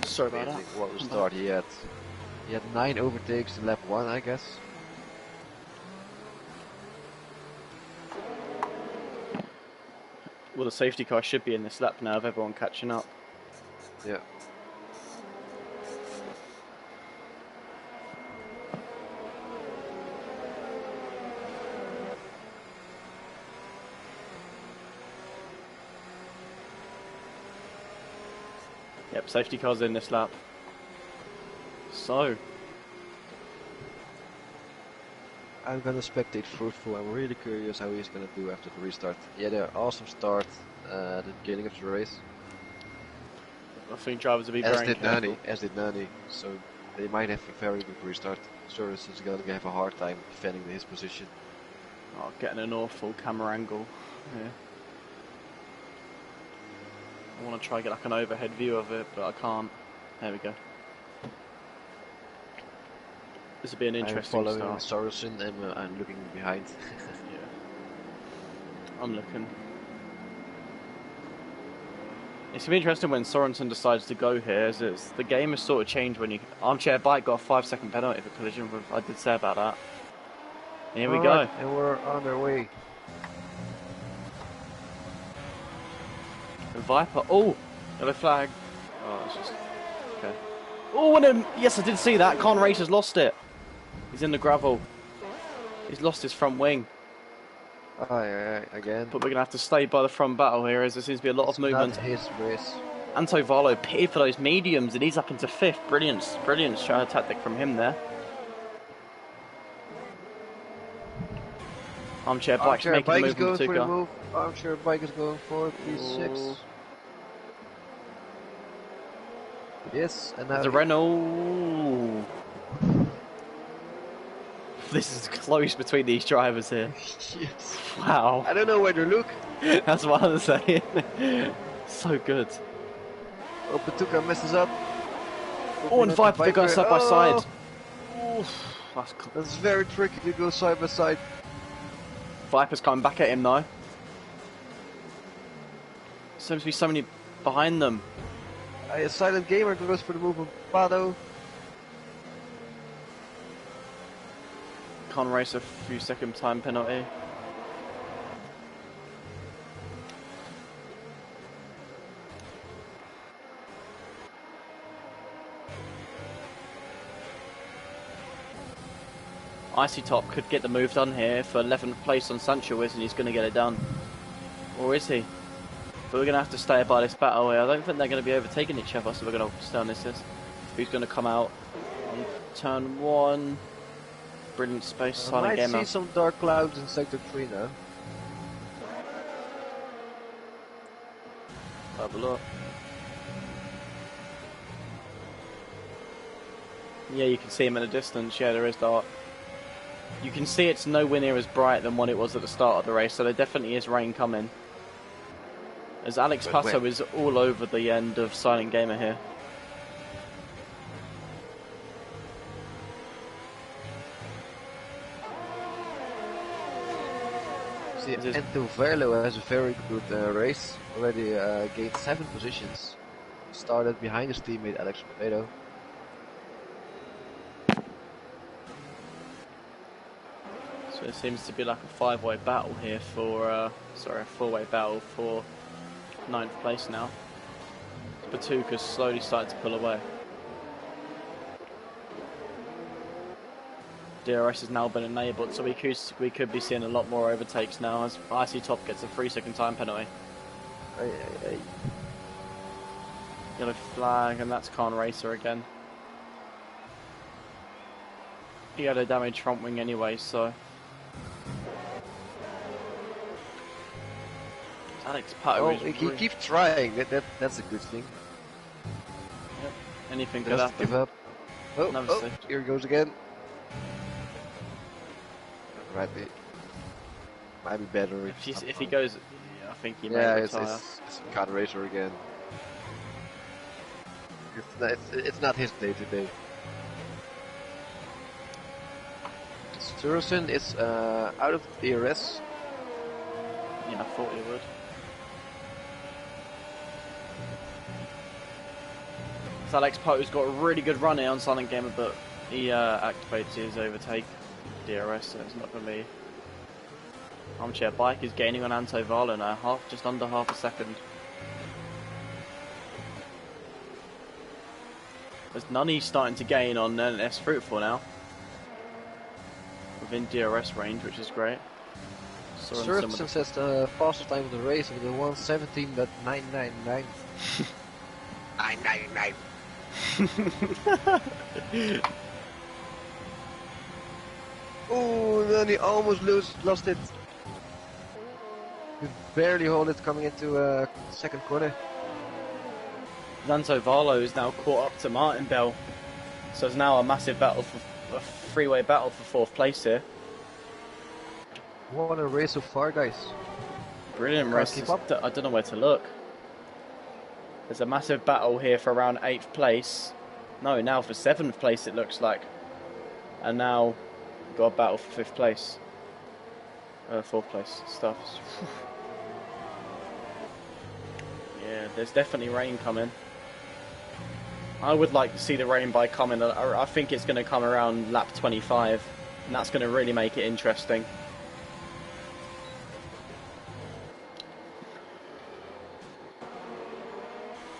[SPEAKER 1] Sorry about that.
[SPEAKER 2] What we start, he had 9 overtakes in lap 1, I guess.
[SPEAKER 1] Well, the safety car should be in this lap now, of everyone catching up.
[SPEAKER 2] Yeah.
[SPEAKER 1] Yep, safety car's in this lap. So,
[SPEAKER 2] I'm gonna spectate Fruitful. I'm really curious how he's gonna do after the restart. Yeah, they're awesome start at the beginning of the race.
[SPEAKER 1] I think drivers will be very careful.
[SPEAKER 2] As did Nani, so they might have a very good restart. Soros is gonna have a hard time defending his position.
[SPEAKER 1] Oh, getting an awful camera angle. Yeah. I want to try to get like an overhead view of it, but I can't. There we go. This will be an interesting
[SPEAKER 2] I'm following
[SPEAKER 1] start.
[SPEAKER 2] Sorensen and I'm looking behind.
[SPEAKER 1] Yeah. I'm looking. It's gonna be interesting when Sorensen decides to go here, as the game has sort of changed when you... Armchair Bike got a 5-second penalty for collision, I did say about that. Here we go.
[SPEAKER 2] And we're on our way.
[SPEAKER 1] The Viper. Oh! Yellow flag. Oh, it's just... Okay. Oh, and yes, I did see that. Con Race has lost it. He's in the gravel. He's lost his front wing.
[SPEAKER 2] Again.
[SPEAKER 1] But we're going to have to stay by the front battle here, as there seems to be a lot of movement.
[SPEAKER 2] Not his race.
[SPEAKER 1] Anto Varlo pitted for those mediums, and he's up into 5th. Brilliant, brilliant tactic from him there. Armchair Bike's making a move on the two-car.
[SPEAKER 2] Armchair Bike is going for P6. Yes, and now
[SPEAKER 1] the Renault. This is close between these drivers here.
[SPEAKER 2] Yes.
[SPEAKER 1] Wow.
[SPEAKER 2] I don't know where to look.
[SPEAKER 1] That's what I'm saying. So good.
[SPEAKER 2] Oh, Patuka messes up.
[SPEAKER 1] Oh, and Viper go side by side. Oof.
[SPEAKER 2] That's very tricky to go side by side.
[SPEAKER 1] Viper's coming back at him though. Seems to be so many behind them.
[SPEAKER 2] A silent gamer goes for the move of Pado.
[SPEAKER 1] Can't race a few second time penalty. Icy Top could get the move done here for 11th place on Sancho is, and he's going to get it done. Or is he? But we're going to have to stay by this battle here. I don't think they're going to be overtaking each other, so we're going to stay on this. Who's going to come out on turn 1? Brilliant space, silent gamer.
[SPEAKER 2] I might see some dark clouds in sector 3 now.
[SPEAKER 1] Have a look. Yeah, you can see him in the distance. Yeah, there is dark. You can see it's nowhere near as bright than what it was at the start of the race, so there definitely is rain coming. As Alex Passo is all over the end of Silent Gamer here.
[SPEAKER 2] See, Anto Verlo has a very good race. Already gained 7 positions. Started behind his teammate Alex Paredo.
[SPEAKER 1] So it seems to be like a 5-way battle here for, sorry, a 4-way battle for 9th place now. Batuka's slowly starting to pull away. DRS has now been enabled, so we could be seeing a lot more overtakes now as Icy Top gets a 3-second time penalty. Yellow flag, and that's Khan Racer again. He had a damaged front wing anyway, so... Alex Pato
[SPEAKER 2] he keeps trying. That's a good thing.
[SPEAKER 1] Yep. Anything could happen.
[SPEAKER 2] Give up. Oh, here he goes again. Might be better
[SPEAKER 1] if he goes. Yeah, I think he may retire.
[SPEAKER 2] It's Khan Racer again. It's not his day today. Sturgeon is out of the DRS.
[SPEAKER 1] Yeah, I thought he would. So Alex Poto's got a really good run here on Silent Gamer, but he activates his overtake DRS, so it's not going to be. Armchair Bike is gaining on Anto Varlo now, just under half a second. As Nunny's starting to gain on S Fruitful now. Within DRS range, which is great.
[SPEAKER 2] Sorensen says the fastest time of the race with the 1:17.999. I Oh, then he almost lost it. He barely hold it coming into second corner.
[SPEAKER 1] Lanzo Varlo is now caught up to Martin Bell, so it's now a massive battle a three-way battle for fourth place here.
[SPEAKER 2] What a race so far, guys.
[SPEAKER 1] Brilliant race. I don't know where to look. There's a massive battle here for around 8th place. No, now for 7th place it looks like. And now we've got a battle for 5th place. 4th place stuff. Yeah, there's definitely rain coming. I would like to see the rain by coming. I think it's going to come around lap 25. And that's going to really make it interesting.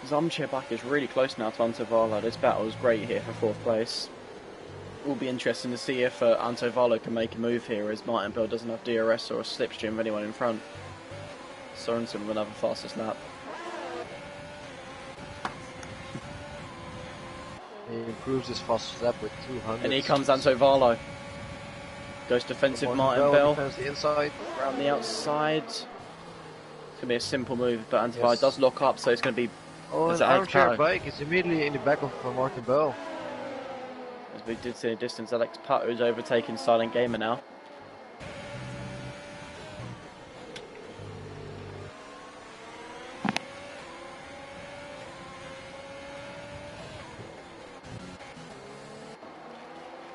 [SPEAKER 1] Zomchebak is really close now to Antovala. This battle is great here for 4th place. It will be interesting to see if Antovala can make a move here, as Martin Bell doesn't have DRS or a slipstream of anyone in front. Sorensen with another fastest lap.
[SPEAKER 2] He improves his fastest lap with 200.
[SPEAKER 1] And here comes Antovala. Goes defensive Martin Bell.
[SPEAKER 2] The inside.
[SPEAKER 1] Around the outside. It's going to be a simple move, but Antovala does lock up, so it's going to be...
[SPEAKER 2] Oh, an armchair bike is immediately in the back of Martin Bell.
[SPEAKER 1] As we did see in the distance, Alex Pato is overtaking Silent Gamer now.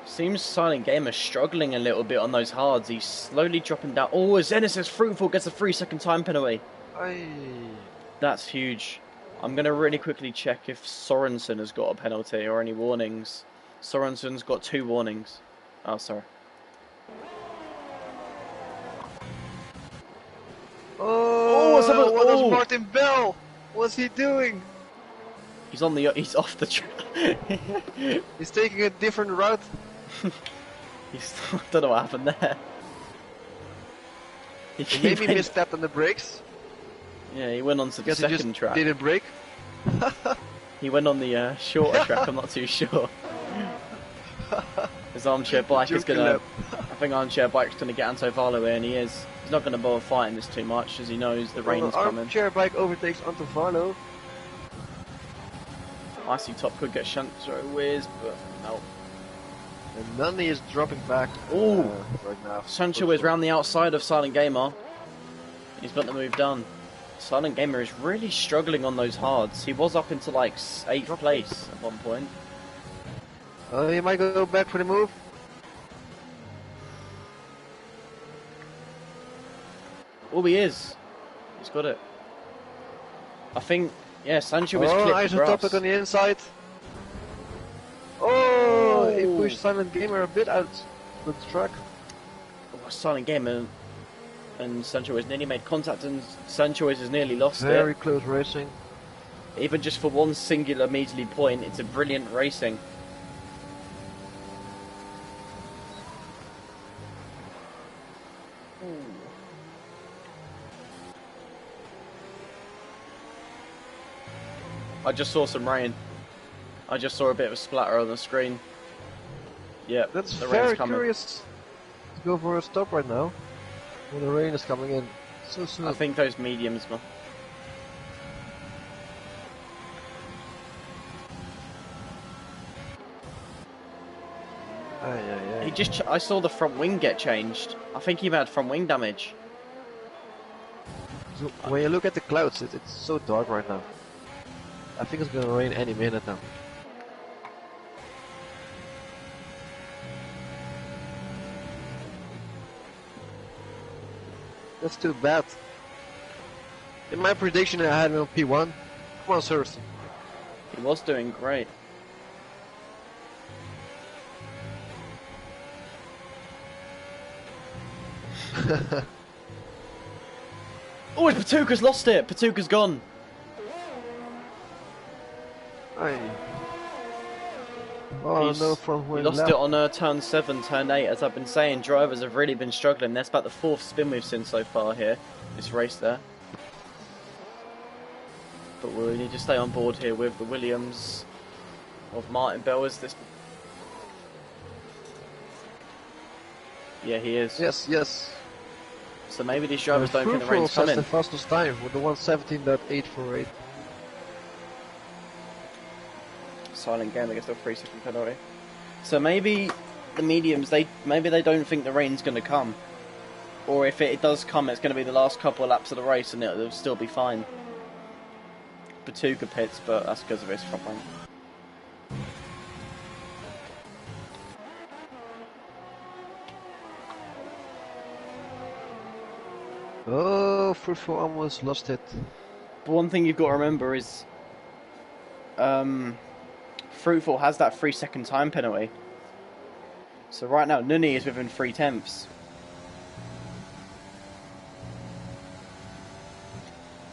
[SPEAKER 1] Seems Silent Gamer struggling a little bit on those hards. He's slowly dropping down. Oh, Zenith is fruitful, gets a 3-second time penalty.
[SPEAKER 2] Aye.
[SPEAKER 1] That's huge. I'm going to really quickly check if Sorensen has got a penalty or any warnings. Sorensen's got 2 warnings. Oh, sorry.
[SPEAKER 2] Oh, what was Martin Bell? What's he doing?
[SPEAKER 1] He's off the track.
[SPEAKER 2] He's taking a different route.
[SPEAKER 1] I don't know what happened there.
[SPEAKER 2] He maybe misstepped on the brakes.
[SPEAKER 1] Yeah, he went on to the second track.
[SPEAKER 2] Didn't brake.
[SPEAKER 1] He went on the shorter track. I'm not too sure. His armchair bike is gonna. I think armchair bike's gonna get Antovala here, and he is. He's not gonna bother fighting this too much, as he knows the rain's coming.
[SPEAKER 2] Armchair bike overtakes Antovala.
[SPEAKER 1] Icy Top could get Shanto Whiz, but no.
[SPEAKER 2] And Nunny is dropping back. Right now.
[SPEAKER 1] Sancho is round the outside of Silent Gamer. He's got the move done. Silent Gamer is really struggling on those hards. He was up into like 8th place at one point.
[SPEAKER 2] Oh, he might go back for the move.
[SPEAKER 1] Oh, he is. He's got it. I think, yeah, Sancho is clipped grass.
[SPEAKER 2] Isotopic on the inside. Oh, he pushed Silent Gamer a bit out the track.
[SPEAKER 1] Oh, Silent Gamer and Sancho has nearly made contact, and Sancho has nearly lost it.
[SPEAKER 2] Very close racing.
[SPEAKER 1] Even just for one singular measly point, it's a brilliant racing. I just saw some rain. I just saw a bit of a splatter on the screen. Yep,
[SPEAKER 2] that's
[SPEAKER 1] the
[SPEAKER 2] very
[SPEAKER 1] rain's coming.
[SPEAKER 2] Curious to go for a stop right now when the rain is coming in so soon.
[SPEAKER 1] I think those mediums, man. He just. I saw the front wing get changed. I think he had front wing damage.
[SPEAKER 2] So when you look at the clouds, it's so dark right now. I think it's gonna rain any minute now. That's too bad. In my prediction, I had him on P1. Come on, Thurston.
[SPEAKER 1] He was doing great. Oh, Patuka's lost it! Patuka's gone!
[SPEAKER 2] Oh, no front wing
[SPEAKER 1] he lost
[SPEAKER 2] left.
[SPEAKER 1] it on turn 7, turn 8. As I've been saying, drivers have really been struggling. That's about the 4th spin we've seen so far here. This race there. But we need to stay on board here with the Williams of Martin Bell. Is this? Yeah, he is.
[SPEAKER 2] Yes, yes.
[SPEAKER 1] So maybe these drivers don't think the rain's
[SPEAKER 2] has
[SPEAKER 1] coming.
[SPEAKER 2] the fastest time with the 1:17.848.
[SPEAKER 1] Silent game against a 3-second penalty. So maybe the mediums, maybe they don't think the rain's going to come. Or if it does come, it's going to be the last couple of laps of the race and it'll still be fine. Batuka pits, but that's because of his front wing.
[SPEAKER 2] Oh, Fruitful almost lost it.
[SPEAKER 1] But one thing you've got to remember is Fruitful has that 3-second time penalty. So right now, Nuni is within 3/10.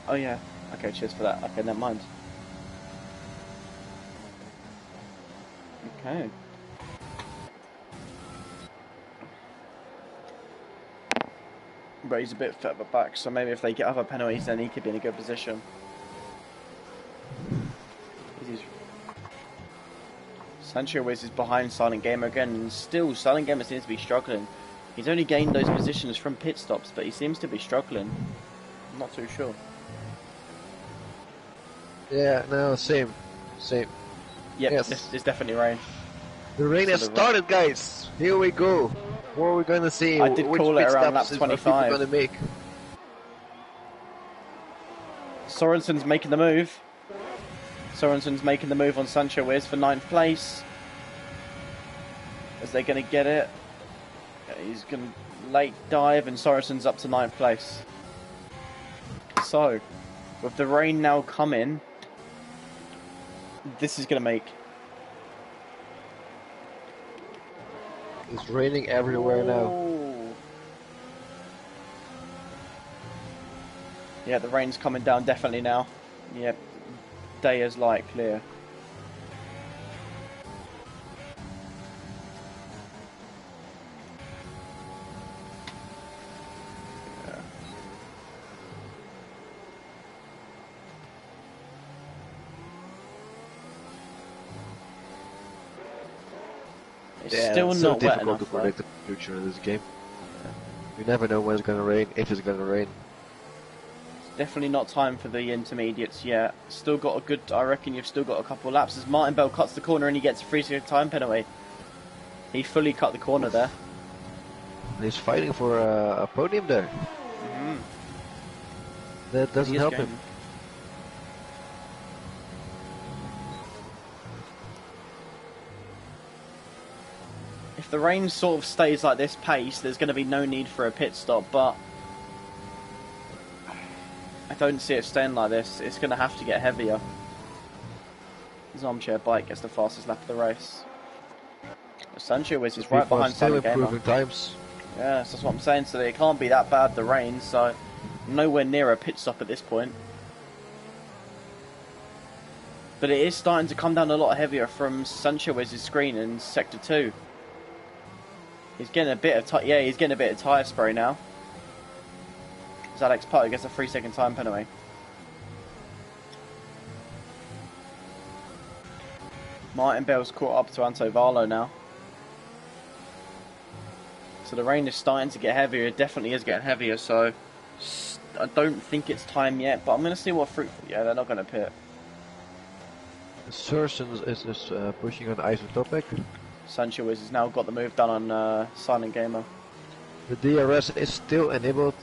[SPEAKER 1] Oh yeah. Okay, cheers for that. Okay, never mind. Okay. But he's a bit further back, so maybe if they get other penalties, then he could be in a good position. Sancho Wiz is behind Silent Gamer again, and still Silent Gamer seems to be struggling. He's only gained those positions from pit stops, but he seems to be struggling. I'm not too sure.
[SPEAKER 2] Yeah, no, same. Yep,
[SPEAKER 1] yes. It's definitely rain.
[SPEAKER 2] The rain has started, guys. Here we go. What are we going to see?
[SPEAKER 1] I did call it around lap 25.
[SPEAKER 2] Going to make?
[SPEAKER 1] Sorensen's making the move. Sorensen's making the move on Sancho Wiz for 9th place. Is they going to get it? He's going to late dive and Sorensen's up to 9th place. So, with the rain now coming, this is going to make...
[SPEAKER 2] It's raining everywhere now.
[SPEAKER 1] Yeah, the rain's coming down definitely now. Yep, day is light clear. Yeah. It's still
[SPEAKER 2] it's
[SPEAKER 1] not
[SPEAKER 2] so
[SPEAKER 1] wet
[SPEAKER 2] difficult
[SPEAKER 1] enough,
[SPEAKER 2] to predict the future in this game. You never know when it's going to rain, if it's going to rain.
[SPEAKER 1] Definitely not time for the intermediates yet. Still got a good, I reckon you've still got a couple of laps as Martin Bell cuts the corner and he gets a 3-second time penalty. He fully cut the corner there.
[SPEAKER 2] He's fighting for a podium there. That doesn't help him.
[SPEAKER 1] If the rain sort of stays like this pace, there's going to be no need for a pit stop, but I don't see it staying like this. It's going to have to get heavier. His armchair bike gets the fastest lap of the race. Sancho is right behind Silent Gamer.
[SPEAKER 2] Times.
[SPEAKER 1] Yes, that's what I'm saying. So it can't be that bad, the rain, so nowhere near a pit stop at this point. But it is starting to come down a lot heavier from Sanchez's screen in Sector 2. He's getting a bit of he's getting a bit of tyre spray now. As Alex Potter gets a 3-second time penalty. Martin Bell's caught up to Anto Varlo now. So the rain is starting to get heavier. It definitely is getting heavier, so I don't think it's time yet, but I'm going to see what fruit... Yeah, they're not going to pit.
[SPEAKER 2] Sorensen is pushing on isotopic.
[SPEAKER 1] Sancho has now got the move done on Silent Gamer.
[SPEAKER 2] The DRS is still enabled.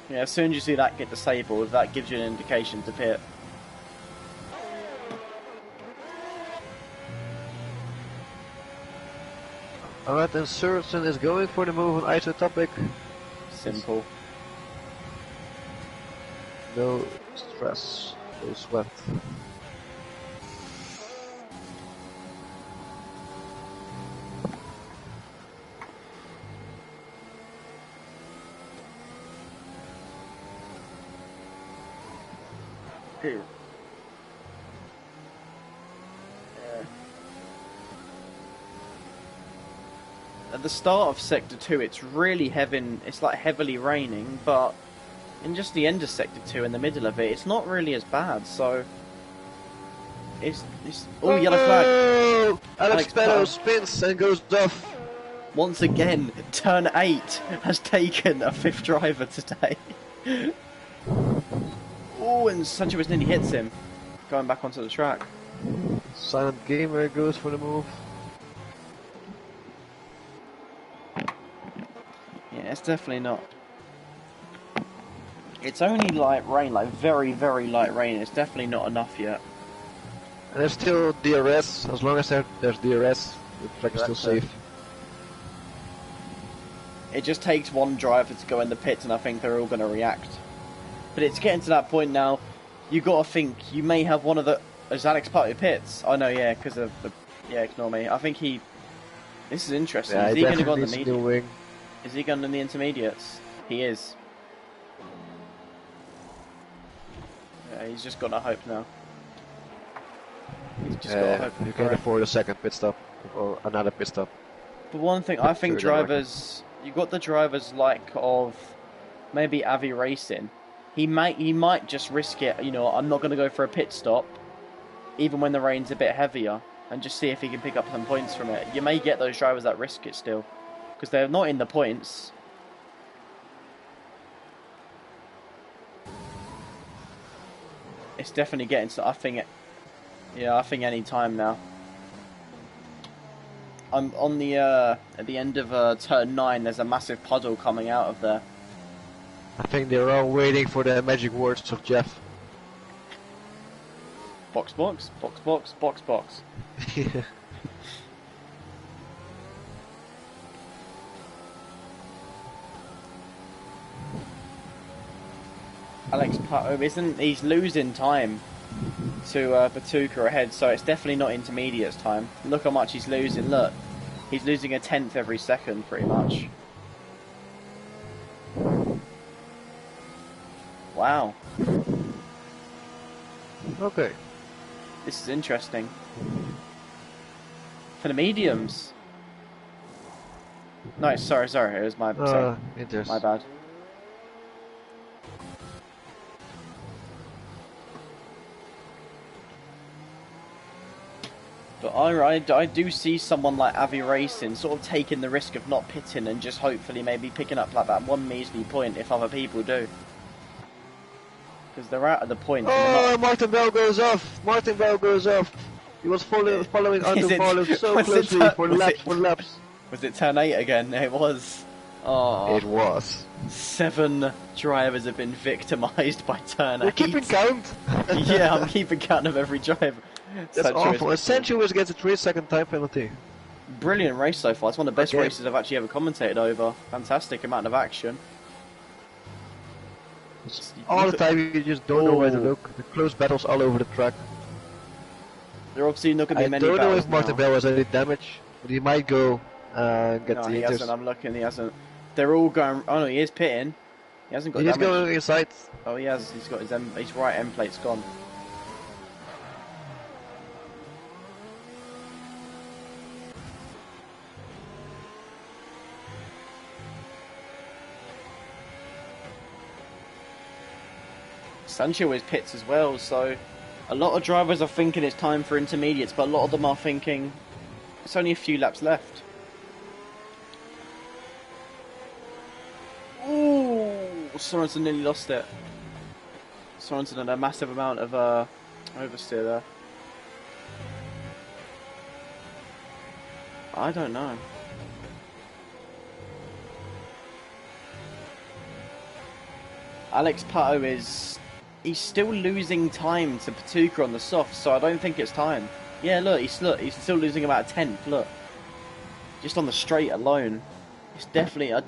[SPEAKER 1] Yeah, as soon as you see that get disabled, that gives you an indication to pit.
[SPEAKER 2] Alright, and Sorensen is going for the move on isotopic.
[SPEAKER 1] Simple.
[SPEAKER 2] No stress, no sweat.
[SPEAKER 1] Here. At the start of Sector 2, it's really heavy. It's like heavily raining, but in just the end of Sector 2 in the middle of it, it's not really as bad, so... It's oh, yellow flag!
[SPEAKER 2] Alex Bello spins and goes off.
[SPEAKER 1] Once again, Turn 8 has taken a 5th driver today. Oh, and Sanchez nearly hits him, going back onto the track.
[SPEAKER 2] Silent Gamer goes for the move.
[SPEAKER 1] Yeah, it's definitely not. It's only light rain, like very, very light rain. It's definitely not enough yet.
[SPEAKER 2] And there's still DRS. As long as there's DRS, the track is still safe.
[SPEAKER 1] It just takes one driver to go in the pits, and I think they're all going to react. But it's getting to that point now. You got to think you may have one of the. Is Alex part of the pits? Oh no, yeah, because of the. Yeah, ignore me. I think he. This is interesting.
[SPEAKER 2] Yeah,
[SPEAKER 1] is he going to go on the
[SPEAKER 2] medium?
[SPEAKER 1] medium? Is he going in the intermediates? He is. Yeah, he's just got to hope now. He's just got to hope.
[SPEAKER 2] You can afford a second pit stop or another pit stop.
[SPEAKER 1] But one thing, I think drivers, you got the drivers like of maybe Avi Racing. He might just risk it. You know, I'm not going to go for a pit stop, even when the rain's a bit heavier, and just see if he can pick up some points from it. You may get those drivers that risk it still, because they're not in the points. It's definitely getting to. I think any time now. I'm on the at the end of turn 9. There's a massive puddle coming out of there.
[SPEAKER 2] I think they're all waiting for the magic words of Jeff.
[SPEAKER 1] Box, box, box, box, box, box. Alex Pato he's losing time to Batuka ahead, so it's definitely not intermediates time. Look how much he's losing. Look, he's losing a 10th every second, pretty much. Wow.
[SPEAKER 2] Okay.
[SPEAKER 1] This is interesting. For the mediums. No, sorry, it was my mistake. My bad. But I do see someone like Avi Racing sort of taking the risk of not pitting and just hopefully maybe picking up like that one measly point if other people do. Because they're out of the point.
[SPEAKER 2] Oh, Martin Bell goes off! Martin Bell goes off! He was following Underfollow so closely for laps.
[SPEAKER 1] Was it turn 8 again? It was. Oh.
[SPEAKER 2] It was.
[SPEAKER 1] 7 drivers have been victimised by turn 8.
[SPEAKER 2] You're keeping count?
[SPEAKER 1] Yeah, I'm keeping count of every driver.
[SPEAKER 2] That's awful. Sanchez gets a 3-second time penalty.
[SPEAKER 1] Brilliant race so far. It's one of the best races I've actually ever commentated over. Fantastic amount of action.
[SPEAKER 2] All the time you just don't know where to look. The close battles all over the track.
[SPEAKER 1] There are obviously not going to be many
[SPEAKER 2] battles. I don't know if
[SPEAKER 1] now.
[SPEAKER 2] Martin Bell has any damage, but he might go and get the
[SPEAKER 1] he
[SPEAKER 2] inters.
[SPEAKER 1] hasn't. I'm looking. He hasn't. They're all going. Oh no, he is pitting. He hasn't got damage.
[SPEAKER 2] He's going inside.
[SPEAKER 1] Oh, he has. He's got his right end plate's gone. Sanchez pits as well, so a lot of drivers are thinking it's time for intermediates, but a lot of them are thinking it's only a few laps left. Ooh, Sorensen nearly lost it. Sorensen had a massive amount of oversteer there. I don't know. Alex Pato he's still losing time to Batuka on the soft, so I don't think it's time. Yeah, look, he's still losing about a 10th. Look, just on the straight alone, it's definitely. I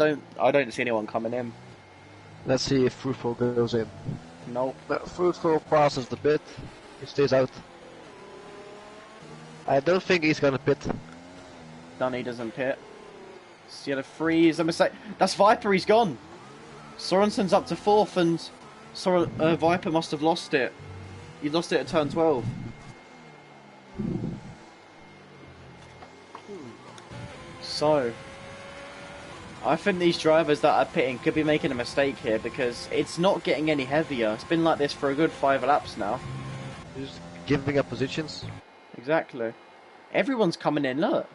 [SPEAKER 1] don't see anyone coming in.
[SPEAKER 2] Let's see if Fruitful goes in.
[SPEAKER 1] Nope.
[SPEAKER 2] Fruitful passes the pit. He stays out. I don't think he's gonna pit.
[SPEAKER 1] No, he doesn't pit. See the freeze. A mistake. That's Viper. He's gone. Sorensen's up to 4th, and Viper must have lost it. He lost it at turn 12. So, I think these drivers that are pitting could be making a mistake here because it's not getting any heavier. It's been like this for a good 5 laps now.
[SPEAKER 2] Just giving up positions.
[SPEAKER 1] Exactly. Everyone's coming in, look.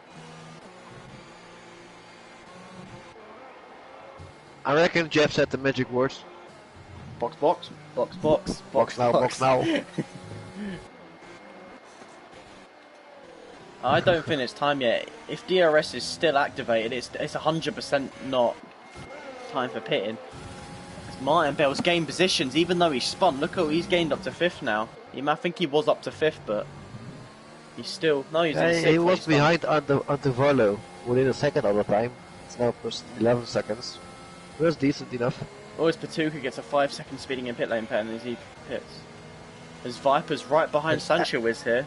[SPEAKER 2] I reckon Jeff said the magic words.
[SPEAKER 1] Box, box, box, box,
[SPEAKER 2] Box now, box now.
[SPEAKER 1] I don't think it's time yet. If DRS is still activated, it's 100% not time for pitting. Martin Bell's gained positions, even though he's spun. Look, he's gained up to 5th now. I think he was up to 5th, but he's still... No, he's in 6th.
[SPEAKER 2] He was behind on the Volo within a second all the time. It's now plus 11 seconds. That's decent enough.
[SPEAKER 1] Always Patuka gets a 5-second speeding in pit lane pen as he pits. As Viper's right behind Sancho is here.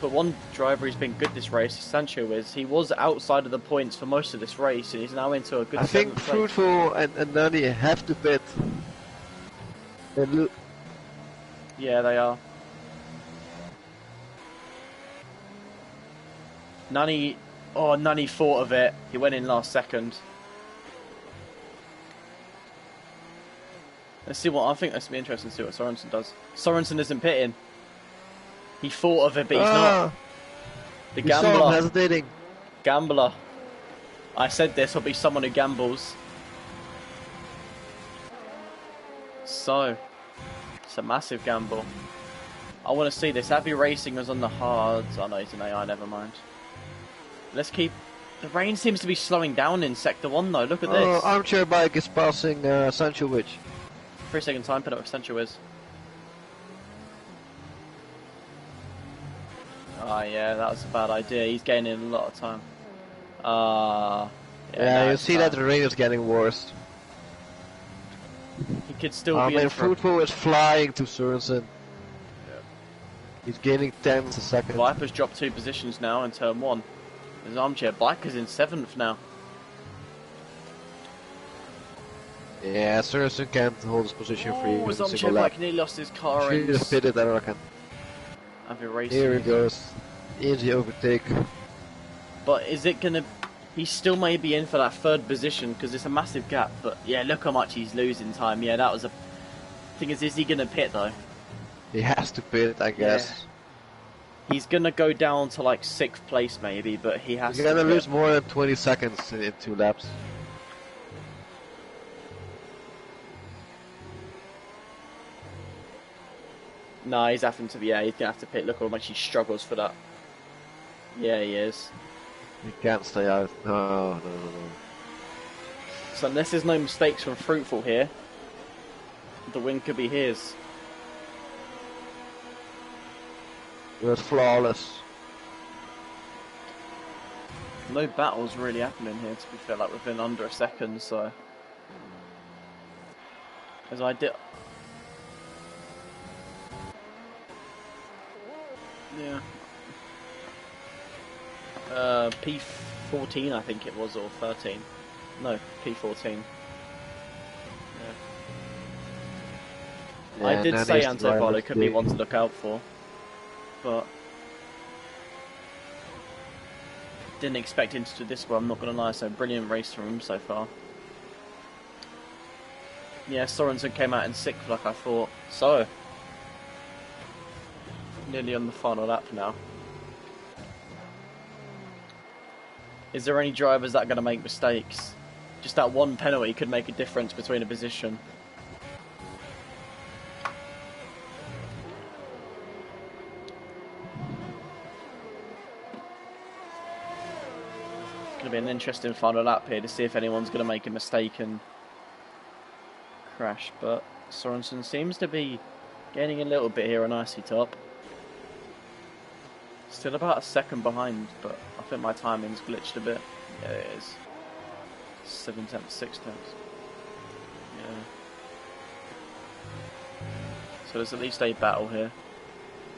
[SPEAKER 1] But one driver who's been good this race is Sancho is. He was outside of the points for most of this race and he's now into a good 7th
[SPEAKER 2] I think
[SPEAKER 1] place.
[SPEAKER 2] Fruitful and Nani have to pit.
[SPEAKER 1] Yeah, they are. Nani thought of it. He went in last second. Let's see what I think. This will be interesting to see what Sorensen does. Sorensen isn't pitting. He thought of it, but he's not. The gambler.
[SPEAKER 2] Hesitating.
[SPEAKER 1] Gambler. I said this will be someone who gambles. So, it's a massive gamble. I want to see this. Abbey Racing was on the hards. Oh no, he's an AI. Never mind. Let's keep. The rain seems to be slowing down in Sector 1 though. Look at this.
[SPEAKER 2] Armchair Bike is passing Sancho Witch.
[SPEAKER 1] 3-second time penalty for Sancho is. Oh yeah, that was a bad idea. He's gaining a lot of time.
[SPEAKER 2] Yeah, you see that the rain is getting worse.
[SPEAKER 1] He could still be in for...
[SPEAKER 2] Fruitful is flying to Sorensen. Yeah. He's gaining 10 a second.
[SPEAKER 1] Viper's dropped 2 positions now in turn 1. His Armchair Bike is in 7th now.
[SPEAKER 2] Yeah, Sorensen can't hold his position free.
[SPEAKER 1] His Armchair Bike nearly lost his car.
[SPEAKER 2] He just pitted, I reckon. Here he goes. Easy overtake.
[SPEAKER 1] But is it gonna... He's still maybe in for that 3rd position because it's a massive gap. But yeah, look how much he's losing time. Yeah, that was a... Thing is he gonna pit though?
[SPEAKER 2] He has to pit, I guess.
[SPEAKER 1] Yeah. He's gonna go down to like 6th place maybe, but he has to
[SPEAKER 2] He's gonna lose more than 20 seconds in 2 laps.
[SPEAKER 1] No, he's having to. Yeah, he's gonna have to pit. Look how much he struggles for that. Yeah, he is.
[SPEAKER 2] He can't stay out. No.
[SPEAKER 1] So unless there's no mistakes from Fruitful here, the win could be his.
[SPEAKER 2] It was flawless.
[SPEAKER 1] No battles really happening here. To be fair, like within under a second. So as I did. Yeah. P14 I think it was, or 13. No, P14. Yeah. I did say Antivalo could be one to look out for, but didn't expect him to do this well, I'm not going to lie, so brilliant race from him so far. Yeah, Sorensen came out in 6th like I thought, so nearly on the final lap now. Is there any drivers that are going to make mistakes? Just that one penalty could make a difference between a position. It's going to be an interesting final lap here to see if anyone's going to make a mistake and crash, but Sorensen seems to be gaining a little bit here on Icy Top. Still about a second behind, but I think my timing's glitched a bit. Yeah, it is. 7 tenths, 6 tenths. Yeah. So there's at least a battle here.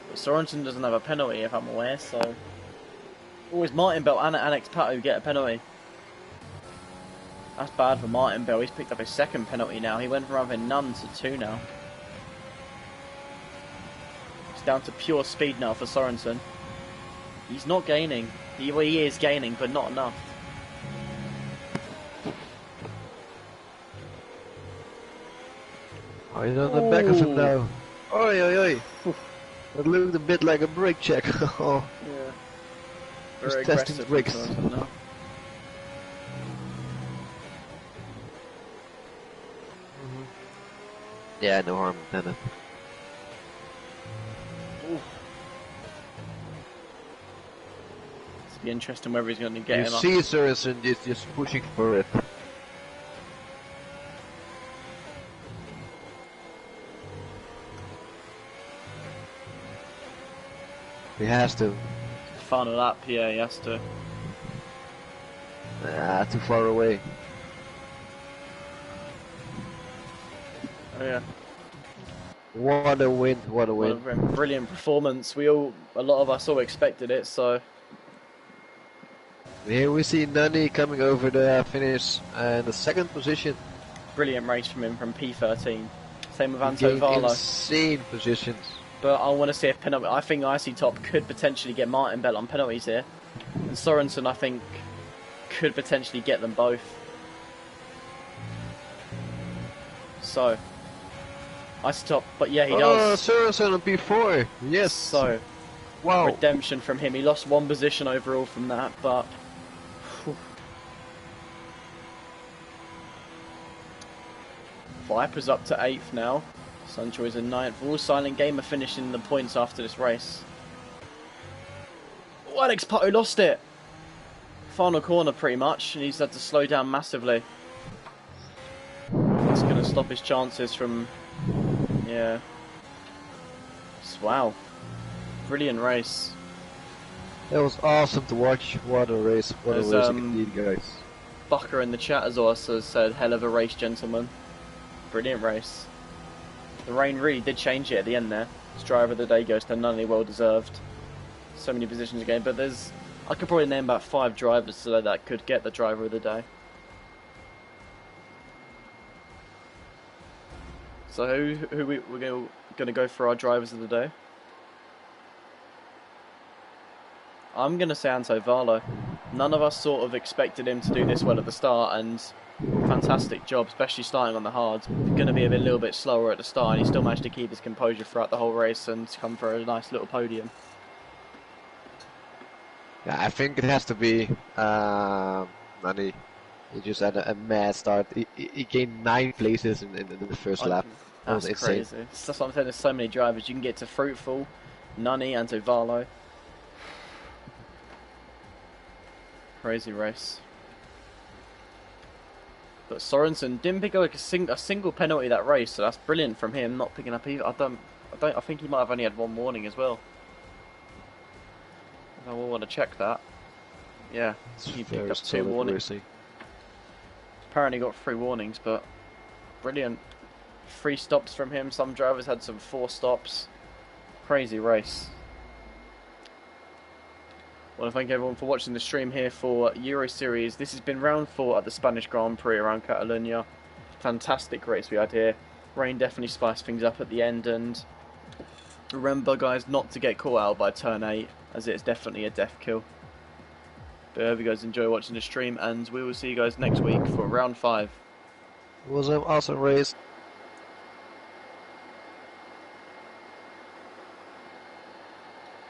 [SPEAKER 1] But Sorensen doesn't have a penalty, if I'm aware, so... Always Martin Bell and Annex Pato get a penalty. That's bad for Martin Bell. He's picked up his 2nd penalty now. He went from having none to 2 now. It's down to pure speed now for Sorensen. He's not gaining. He is gaining, but not enough.
[SPEAKER 2] Oh, he's on the back of him
[SPEAKER 1] Ooh.
[SPEAKER 2] now. Oi, oi, oi. That looked a bit like a brake check. Oh,
[SPEAKER 1] Yeah.
[SPEAKER 2] just
[SPEAKER 1] Very
[SPEAKER 2] testing
[SPEAKER 1] aggressive
[SPEAKER 2] brakes.
[SPEAKER 1] now.
[SPEAKER 2] Yeah, no harm intended.
[SPEAKER 1] It's be interesting whether he's going to get
[SPEAKER 2] You
[SPEAKER 1] him up.
[SPEAKER 2] see Sørensen is just pushing for it. He has to.
[SPEAKER 1] Final lap, yeah, he has to.
[SPEAKER 2] Ah, too far away.
[SPEAKER 1] Oh yeah.
[SPEAKER 2] What a win, what a
[SPEAKER 1] Well,
[SPEAKER 2] win.
[SPEAKER 1] brilliant performance. A lot of us all expected it, so
[SPEAKER 2] Here we see Nani coming over the finish and the second position.
[SPEAKER 1] brilliant race from him from P13. Same with
[SPEAKER 2] He
[SPEAKER 1] Anto
[SPEAKER 2] gained
[SPEAKER 1] Varlo.
[SPEAKER 2] insane positions.
[SPEAKER 1] But I want to see if penalty. I think Icy Top could potentially get Martin Bell on penalties here, and Sorensen I think could potentially get them both. So Icy Top, but yeah, he does.
[SPEAKER 2] Sørensen on P4. Yes.
[SPEAKER 1] So
[SPEAKER 2] Wow.
[SPEAKER 1] redemption from him. He lost one position overall from that, but. Whew. Viper's up to 8th now. Sancho is in 9th. All Silent Gamer finishing the points after this race. Oh, Alex Pato lost it. Final corner pretty much, and he's had to slow down massively. It's going to stop his chances from... Yeah. Wow. Brilliant race.
[SPEAKER 2] That was awesome to watch. What a race. What a
[SPEAKER 1] There's,
[SPEAKER 2] race indeed, guys.
[SPEAKER 1] Bucker in the chat has also said, hell of a race, gentlemen. Brilliant race. The rain really did change it at the end there. This driver of the day goes to Nunley, well deserved. So many positions again, but I could probably name about 5 drivers today that could get the driver of the day. So who we're going to go for our drivers of the day? I'm going to say Anto Varlo. None of us sort of expected him to do this well at the start, and fantastic job, especially starting on the hard. Going to be a little bit slower at the start, and he still managed to keep his composure throughout the whole race and come for a nice little podium.
[SPEAKER 2] Yeah, I think it has to be Nani. He just had a mad start. He gained 9 places in the first lap. That was
[SPEAKER 1] That's
[SPEAKER 2] insane.
[SPEAKER 1] crazy. That's what I'm saying, there's so many drivers. You can get to Fruitful, Nunny, Anto Varlo. Crazy race. But Sorensen didn't pick up a single penalty that race, so that's brilliant from him, not picking up either. I think he might have only had 1 warning as well. I will want to check that. Yeah, he picked up 2 warnings. Apparently got 3 warnings, but brilliant. 3 stops from him. Some drivers had some 4 stops. Crazy race. I want to thank everyone for watching the stream here for Euro Series. This has been round 4 at the Spanish Grand Prix around Catalonia. Fantastic race we had here. Rain definitely spiced things up at the end, and remember guys not to get caught out by turn 8, as it's definitely a death kill. But I hope you guys enjoy watching the stream, and we will see you guys next week for round 5.
[SPEAKER 2] It was an awesome race.